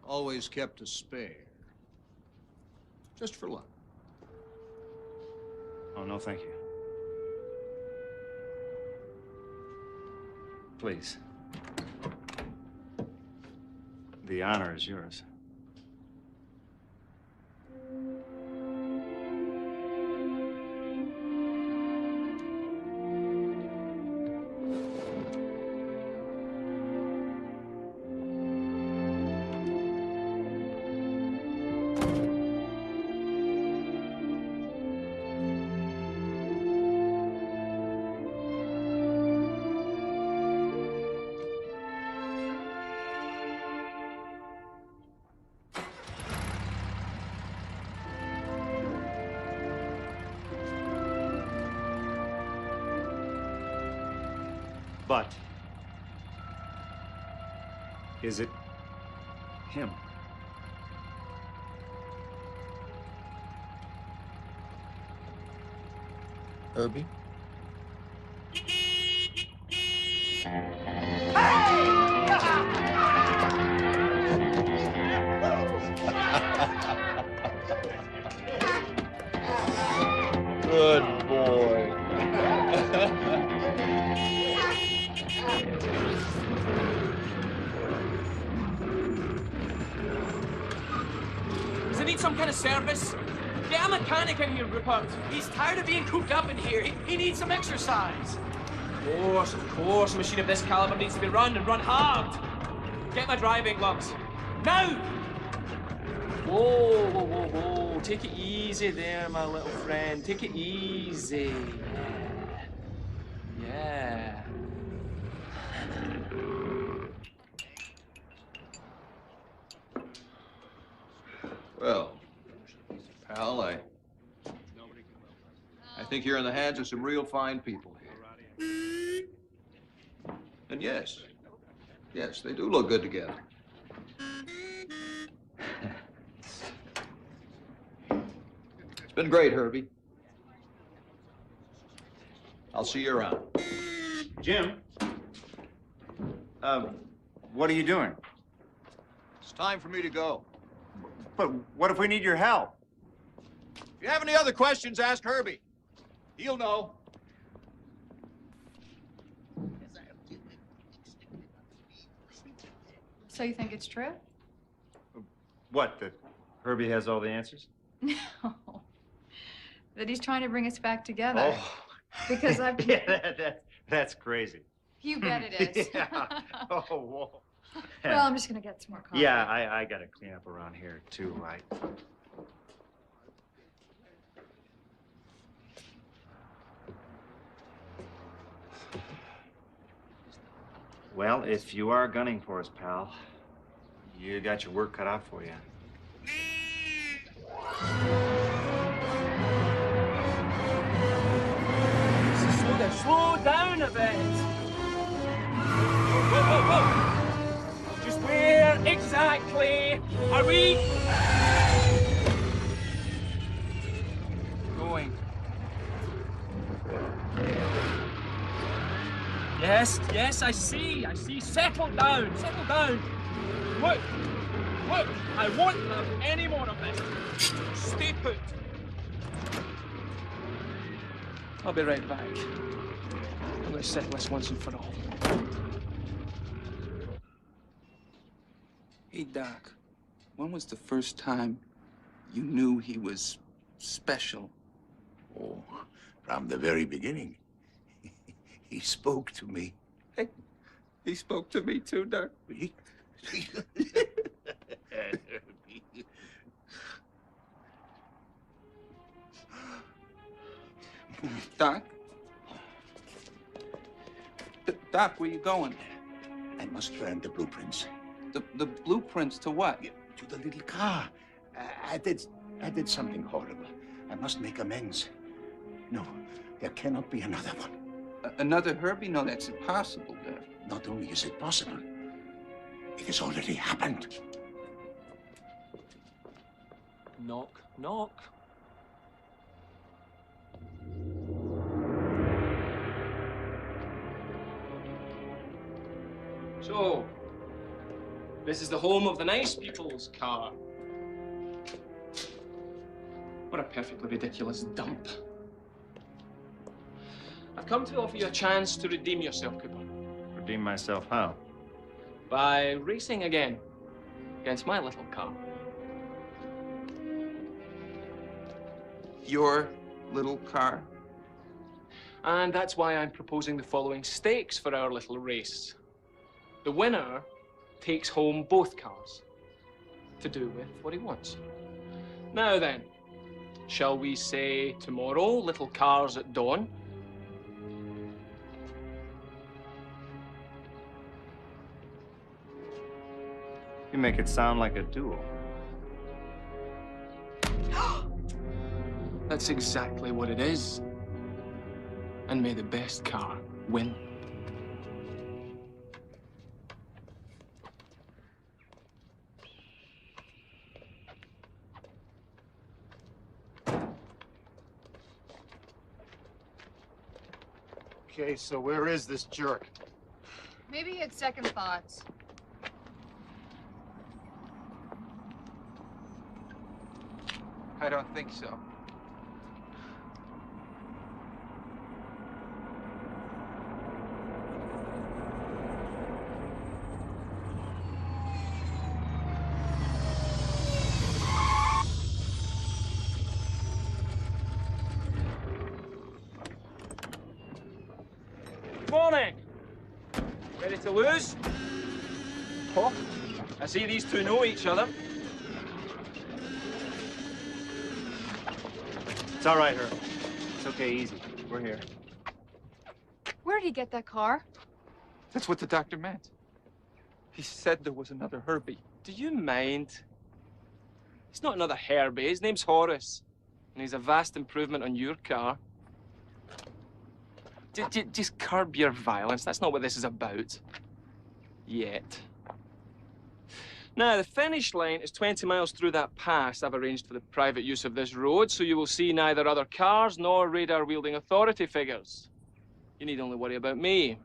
always kept a spare. Just for luck. Oh, no, thank you. Please. The honor is yours. But is it him? Herbie? Good boy. Does he need some kind of service? Get a mechanic in here, Rupert. He's tired of being cooped up in here. He needs some exercise. Of course. A machine of this caliber needs to be run and run hard. Get my driving gloves. Now! Whoa, whoa, whoa, whoa. Take it easy there, my little friend. Take it easy. Yeah. Well, pal, I think you're in the hands of some real fine people here. And yes, they do look good together. It's been great, Herbie. I'll see you around. Jim, what are you doing? It's time for me to go. But what if we need your help? If you have any other questions, ask Herbie. He'll know. So you think it's true? What, that Herbie has all the answers? No. That he's trying to bring us back together. Oh. Because I've been... Yeah, that's crazy. You bet it is. Yeah. Oh, whoa. Well, I'm just gonna get some more coffee. Yeah, I gotta clean up around here, too, right? Well, if you are gunning for us, pal, you got your work cut out for you. Slow down a bit. Whoa. Just where exactly are we going? Yes, I see. Settle down. Look, I won't have any more of this. Stay put. I'll be right back. I'm going to settle this once and for all. Hey, Doc, when was the first time you knew he was special? Oh, from the very beginning. He spoke to me. Hey, he spoke to me too, Doc. Doc? Doc, where you going? I must learn the blueprints. The blueprints to what? To the little car. I did something horrible. I must make amends. No, there cannot be another one. Another Herbie? No, that's impossible, Doc. Not only is it possible, it has already happened. Knock, knock. So, this is the home of the nice people's car. What a perfectly ridiculous dump. I've come to offer you a chance to redeem yourself, Cooper. Redeem myself how? By racing again against my little car. Your little car? And that's why I'm proposing the following stakes for our little race. The winner takes home both cars to do with what he wants. Now then, shall we say tomorrow, little cars at dawn? You make it sound like a duel. That's exactly what it is. And may the best car win. Okay, so where is this jerk? Maybe he had second thoughts. I don't think so. Morning. Ready to lose? Oh, I see these two know each other. It's all right, Herb. It's okay, easy. We're here. Where did he get that car? That's what the doctor meant. He said there was another Herbie. Do you mind? He's not another Herbie. His name's Horace. And he's a vast improvement on your car. Just curb your violence. That's not what this is about. Yet. Now, the finish line is 20 miles through that pass. I've arranged for the private use of this road, so you will see neither other cars nor radar-wielding authority figures. You need only worry about me.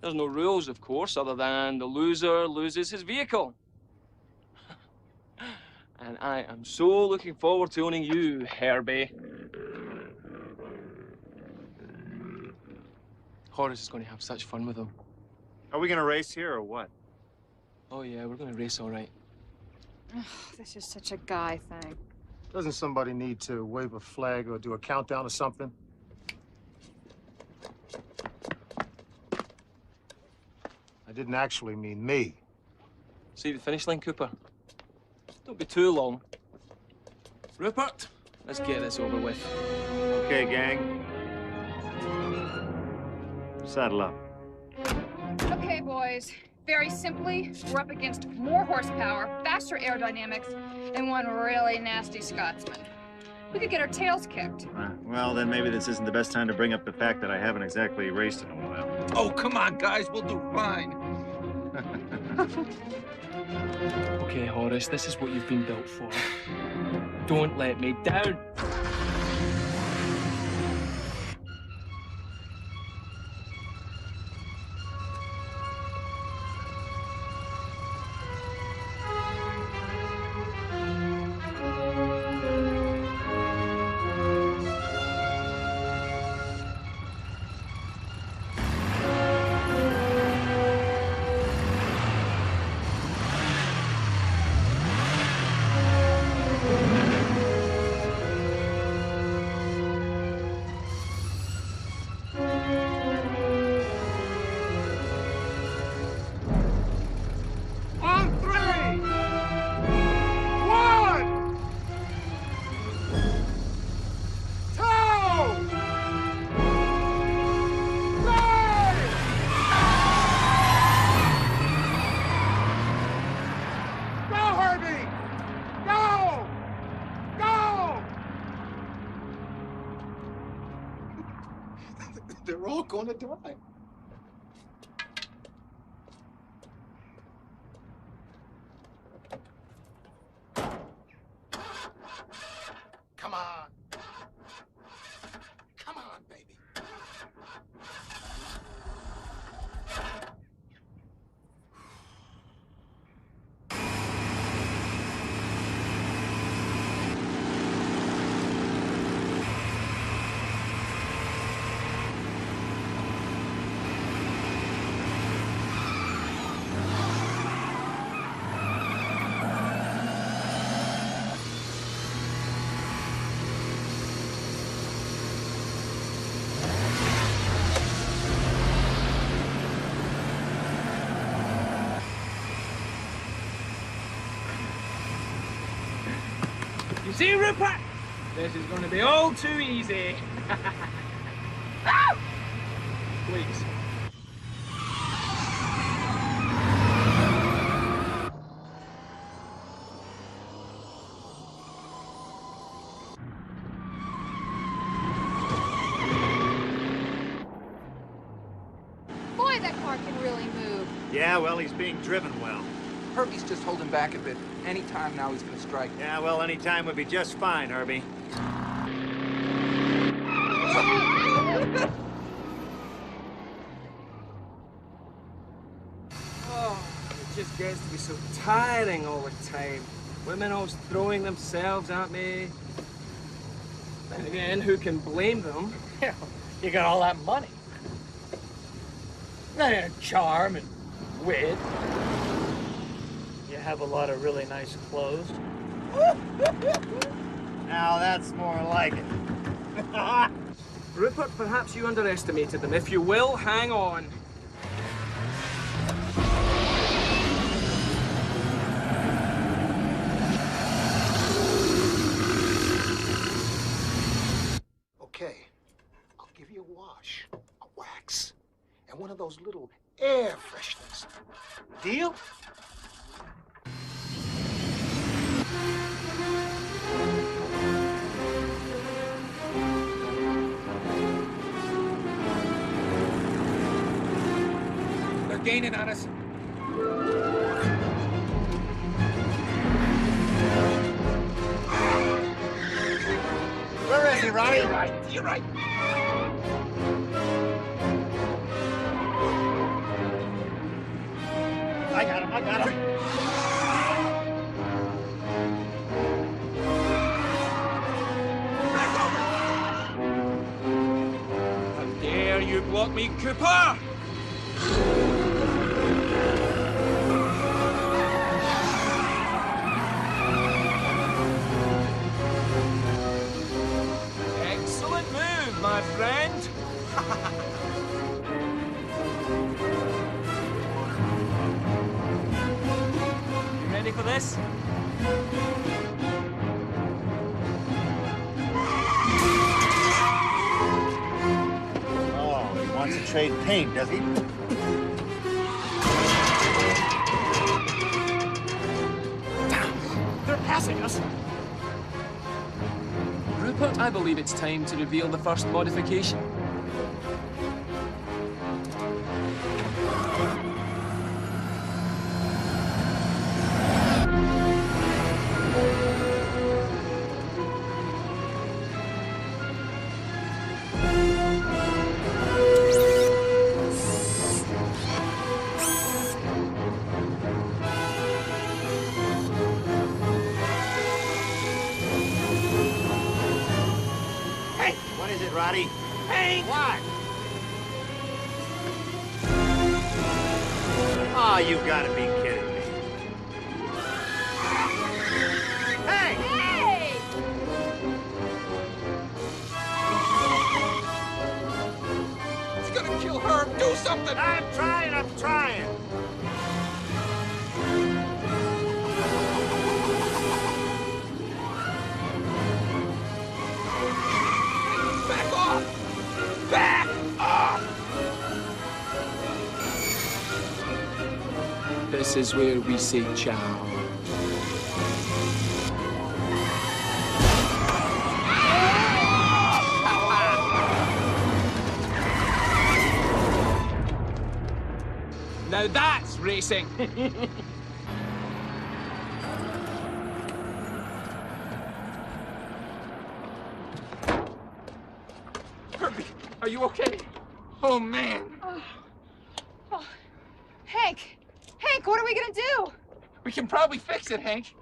There's no rules, of course, other than the loser loses his vehicle. And I am so looking forward to owning you, Herbie. Horace is going to have such fun with him. Are we gonna race here or what? Oh, yeah, we're going to race all right. Ugh, this is such a guy thing. Doesn't somebody need to wave a flag or do a countdown or something? I didn't actually mean me. See the finish line, Cooper? Don't be too long. Rupert, let's get this over with. Okay, gang. Saddle up. Okay, boys. Very simply, we're up against more horsepower, faster aerodynamics, and one really nasty Scotsman. We could get our tails kicked. Well, then maybe this isn't the best time to bring up the fact that I haven't exactly raced in a while. Oh, come on, guys. We'll do fine. Okay, Horace, this is what you've been built for. Don't let me down. They're all gonna die. Come on. Come on, baby. You see, Rupert? This is going to be all too easy. Please. Boy, that car can really move. Yeah, well, he's being driven well. Herbie's just holding back a bit. Any time now he's gonna strike. Yeah, well, any time would be just fine, Herbie. Oh, it just gets to be so tiring all the time. Women always throwing themselves at me. Then again, who can blame them? Yeah, you got all that money. And charm and wit. You have a lot of really nice clothes. Now that's more like it. Rupert, perhaps you underestimated them. If you will, hang on. Okay, I'll give you a wash, a wax, and one of those little air fresheners. Deal? gaining on us. Where is he, Ronnie? You're right. You're right. I got him. I got him. How dare you block me, Cooper? Excellent move, my friend. You ready for this? Oh, he wants to trade paint, does he? They're passing us. Rupert, I believe it's time to reveal the first modification. Roddy. Hey! What? Oh, you gotta be kidding me. Hey! Hey! He's gonna kill her. Do something. I'm trying. Back off! Back off! This is where we say ciao. Now that's racing. Herbie, are you okay? Oh, man. Oh. Hank! Hank, what are we gonna do? We can probably fix it, Hank.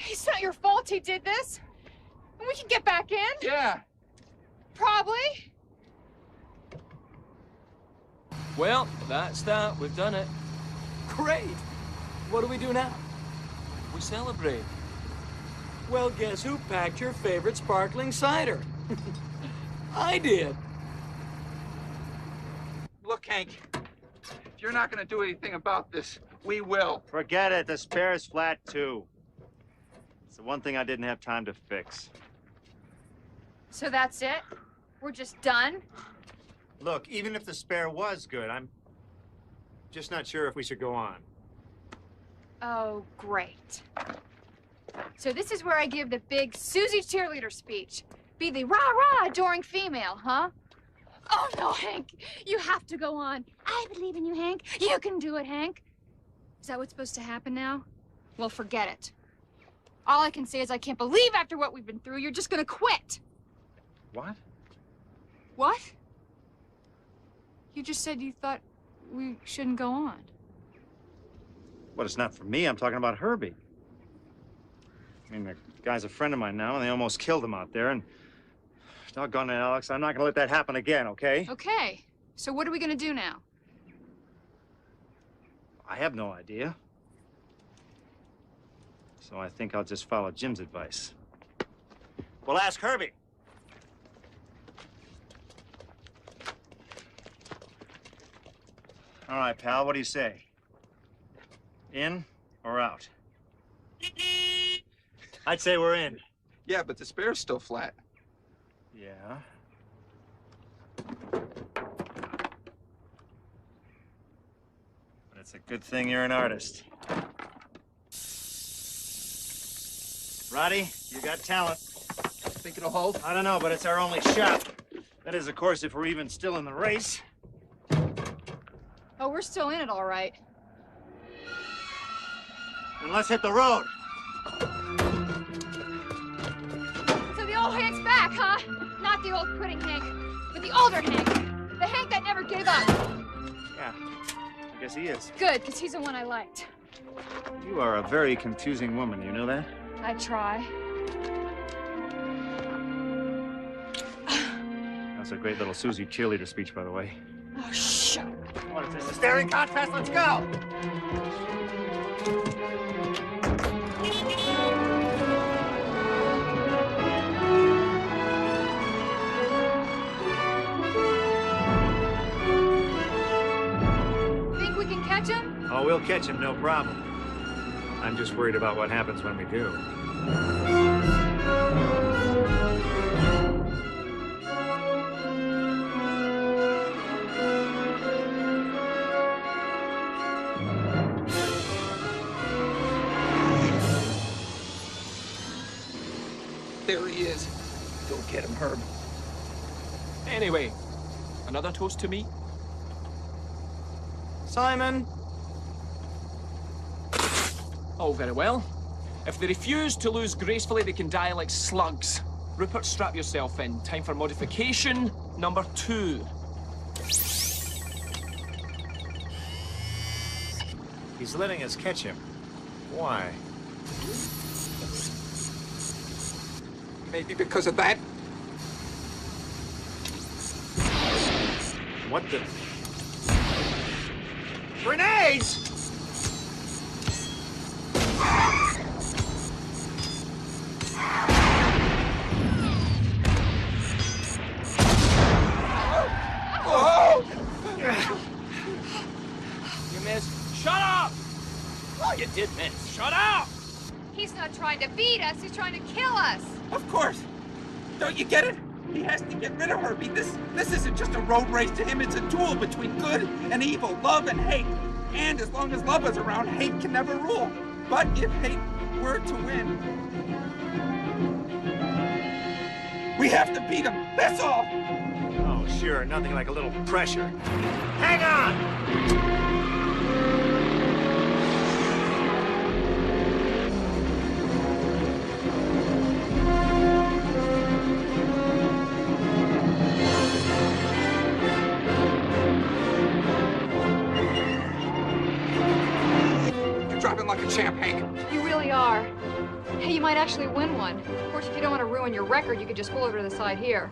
It's not your fault he did this. And we can get back in. Yeah. Probably. Well, that's that. We've done it. Great. What do we do now? We celebrate. Well, guess who packed your favorite sparkling cider? I did. Look, Hank, if you're not going to do anything about this, we will. Forget it. The spare's flat, too. It's the one thing I didn't have time to fix. So that's it? We're just done? Look, even if the spare was good, I'm just not sure if we should go on. Oh, great. So this is where I give the big Susie cheerleader speech. Be the rah-rah adoring female, huh? Oh, no, Hank. You have to go on. I believe in you, Hank. You can do it, Hank. Is that what's supposed to happen now? Well, forget it. All I can say is I can't believe after what we've been through, you're just gonna quit. What? What? You just said you thought we shouldn't go on. Well, it's not for me. I'm talking about Herbie. I mean, the guy's a friend of mine now, and they almost killed him out there, and doggone it, Alex, I'm not gonna let that happen again, okay? Okay. So what are we gonna do now? I have no idea. So I think I'll just follow Jim's advice. We'll ask Herbie. All right, pal, what do you say? In or out? I'd say we're in. Yeah, but the spare's still flat. Yeah. But it's a good thing you're an artist. Roddy, you got talent. Think it'll hold? I don't know, but it's our only shot. That is, of course, if we're even still in the race. Oh, we're still in it, all right. Then let's hit the road. So the old Hank's back, huh? Not the old quitting Hank, but the older Hank. The Hank that never gave up. Yeah, I guess he is. Good, because he's the one I liked. You are a very confusing woman, you know that? I try. That's a great little Susie cheerleader speech, by the way. Oh, shut up. What is this, a staring contest? Let's go! Think we can catch him? Oh, we'll catch him, no problem. I'm just worried about what happens when we do. There he is. Go get him, Herb. Anyway, another toast to me? Simon! Oh, very well. If they refuse to lose gracefully, they can die like slugs. Rupert, strap yourself in. Time for modification number 2. He's letting us catch him. Why? Maybe because of that. What the? Grenades! You missed. Shut up! Oh, you did miss. Shut up! He's not trying to beat us, he's trying to kill us. Of course. Don't you get it? He has to get rid of Herbie. This isn't just a road race to him. It's a duel between good and evil, love and hate. And as long as love is around, hate can never rule. But if hate were to win, we have to beat him. That's all. Oh, sure. Nothing like a little pressure. Hang on! Like a champ, Hank. You really are. Hey, you might actually win one. Of course, if you don't want to ruin your record, you could just pull over to the side here.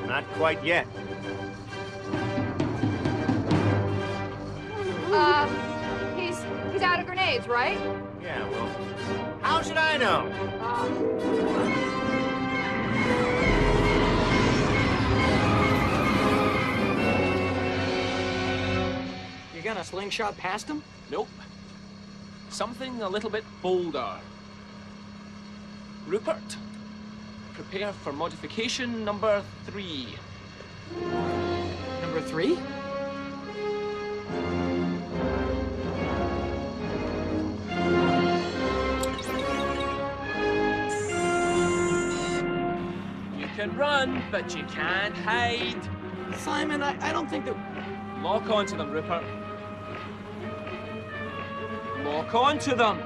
Not quite yet. He's out of grenades, right? Yeah, well, how should I know? You gonna slingshot past him? Nope. Something a little bit bolder. Rupert, prepare for modification number 3. Number 3? You can run, but you can't hide. Simon, I don't think that... Lock onto them, Rupert. Lock onto them!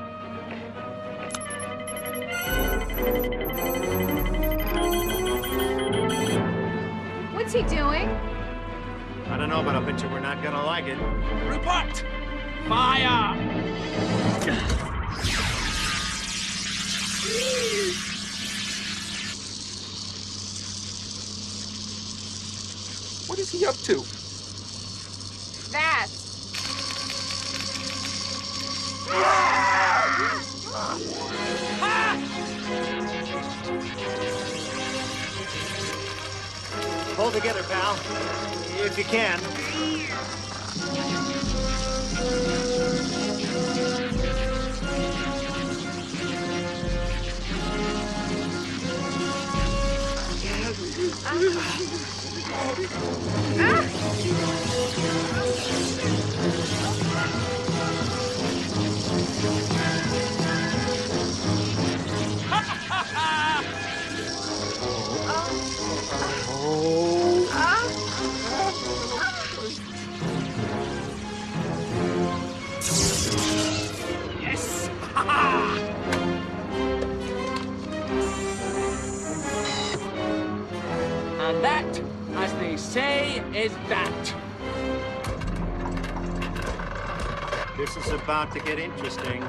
What's he doing? I don't know, but I'll bet you we're not gonna like it. Rupert! Fire! What is he up to? That. Hold together, pal. If you can. And that, as they say, is that. This is about to get interesting.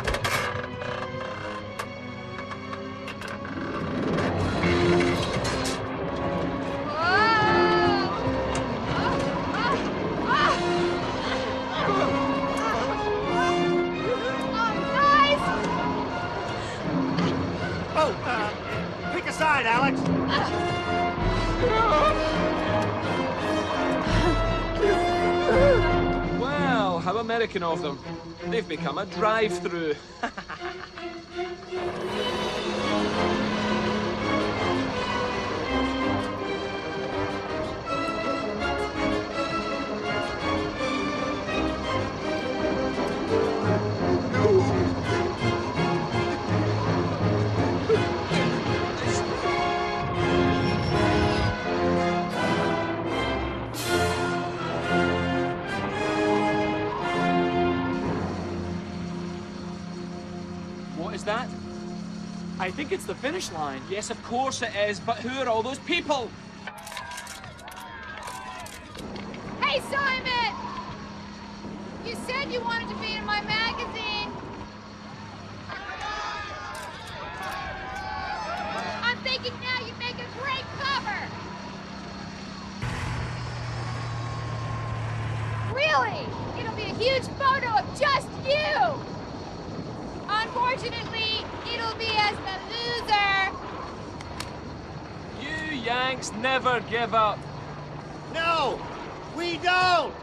Pick a side, Alex. Well, how American of them. They've become a drive-through. What is that? I think it's the finish line. Yes, of course it is, but who are all those people? Hey, Simon! You said you wanted to be in my magazine. I'm thinking now you'd make a great cover. Really? It'll be a huge photo of just you. Unfortunately, it'll be as the loser. You Yanks never give up. No, we don't.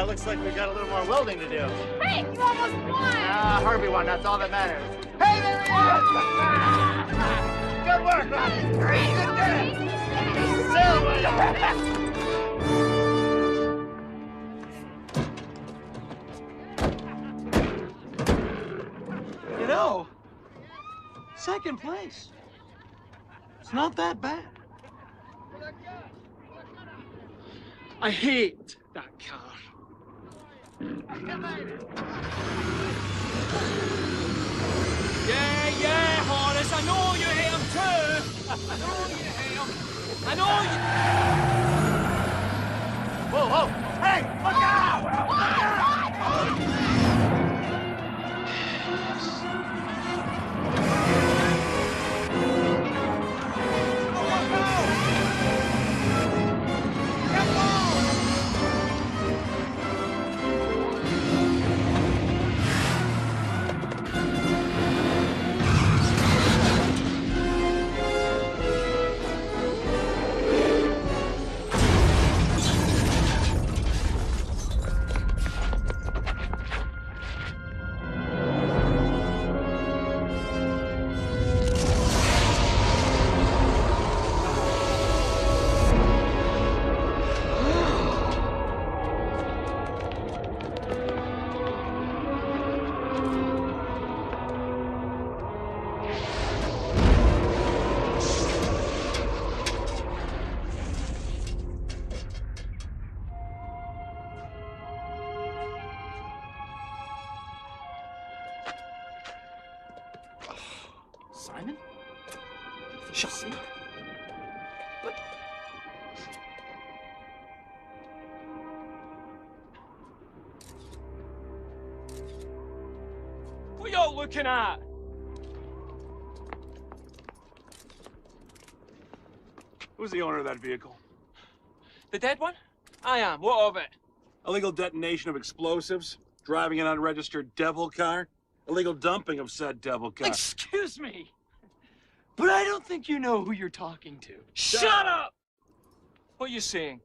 Looks like we got a little more welding to do. Hey, you almost won! Harvey won, that's all that matters. Hey, there he is! Good work, Ronnie! Great, You know, second place. It's not that bad. I hate that car. Yeah, Horace, I know you hate him too. I know you hate him. I know you... Whoa, whoa! Hey, look out! Look out! Simon? Shut up. But... What y'all looking at? Who's the owner of that vehicle? The dead one? I am. What of it? illegal detonation of explosives, driving an unregistered devil car, illegal dumping of said devil car. Excuse me, but I don't think you know who you're talking to. Shut up! What are you saying?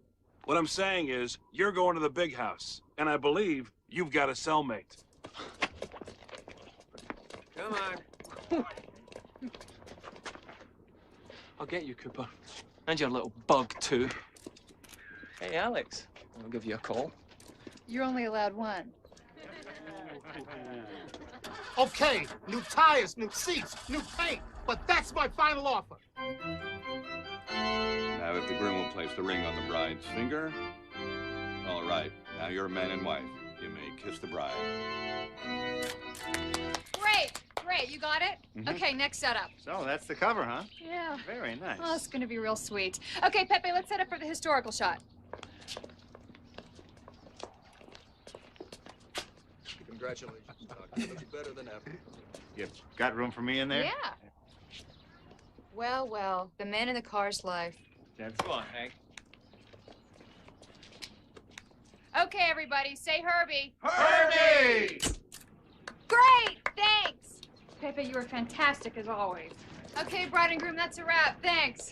What I'm saying is, you're going to the big house, and I believe you've got a cellmate. Come on. I'll get you, Cooper. And your little bug, too. Hey, Alex. I'll give you a call. You're only allowed one. Okay, new tires, new seats, new paint, but that's my final offer. Now, if the groom will place the ring on the bride's finger, all right. Now you're man and wife. You may kiss the bride. Great, you got it? Okay, next setup. So that's the cover, huh? Yeah. Very nice. Oh, it's gonna be real sweet. Okay, Pepe, let's set up for the historical shot. Congratulations, Doc. You look better than ever. You got room for me in there? Yeah. Well, the man in the car's life. That's fine, Hank. Okay, everybody, say Herbie. Herbie! Great, thanks. Pepe, you were fantastic as always. Okay, bride and groom, that's a wrap. Thanks.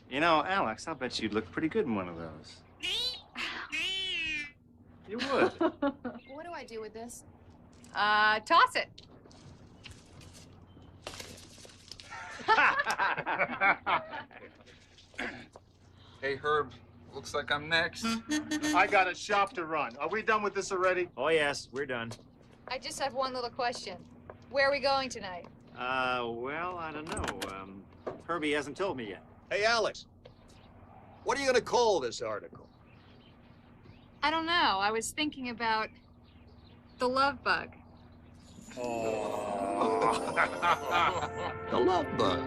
You know, Alex, I'll bet you'd look pretty good in one of those. You would. What do I do with this? Toss it. Hey, Herb. Looks like I'm next. I got a shop to run. Are we done with this already? Oh, yes, we're done. I just have one little question. Where are we going tonight? Well, I don't know. Herbie hasn't told me yet. Hey, Alex. What are you going to call this article? I don't know. I was thinking about the love bug. Oh. The love bug.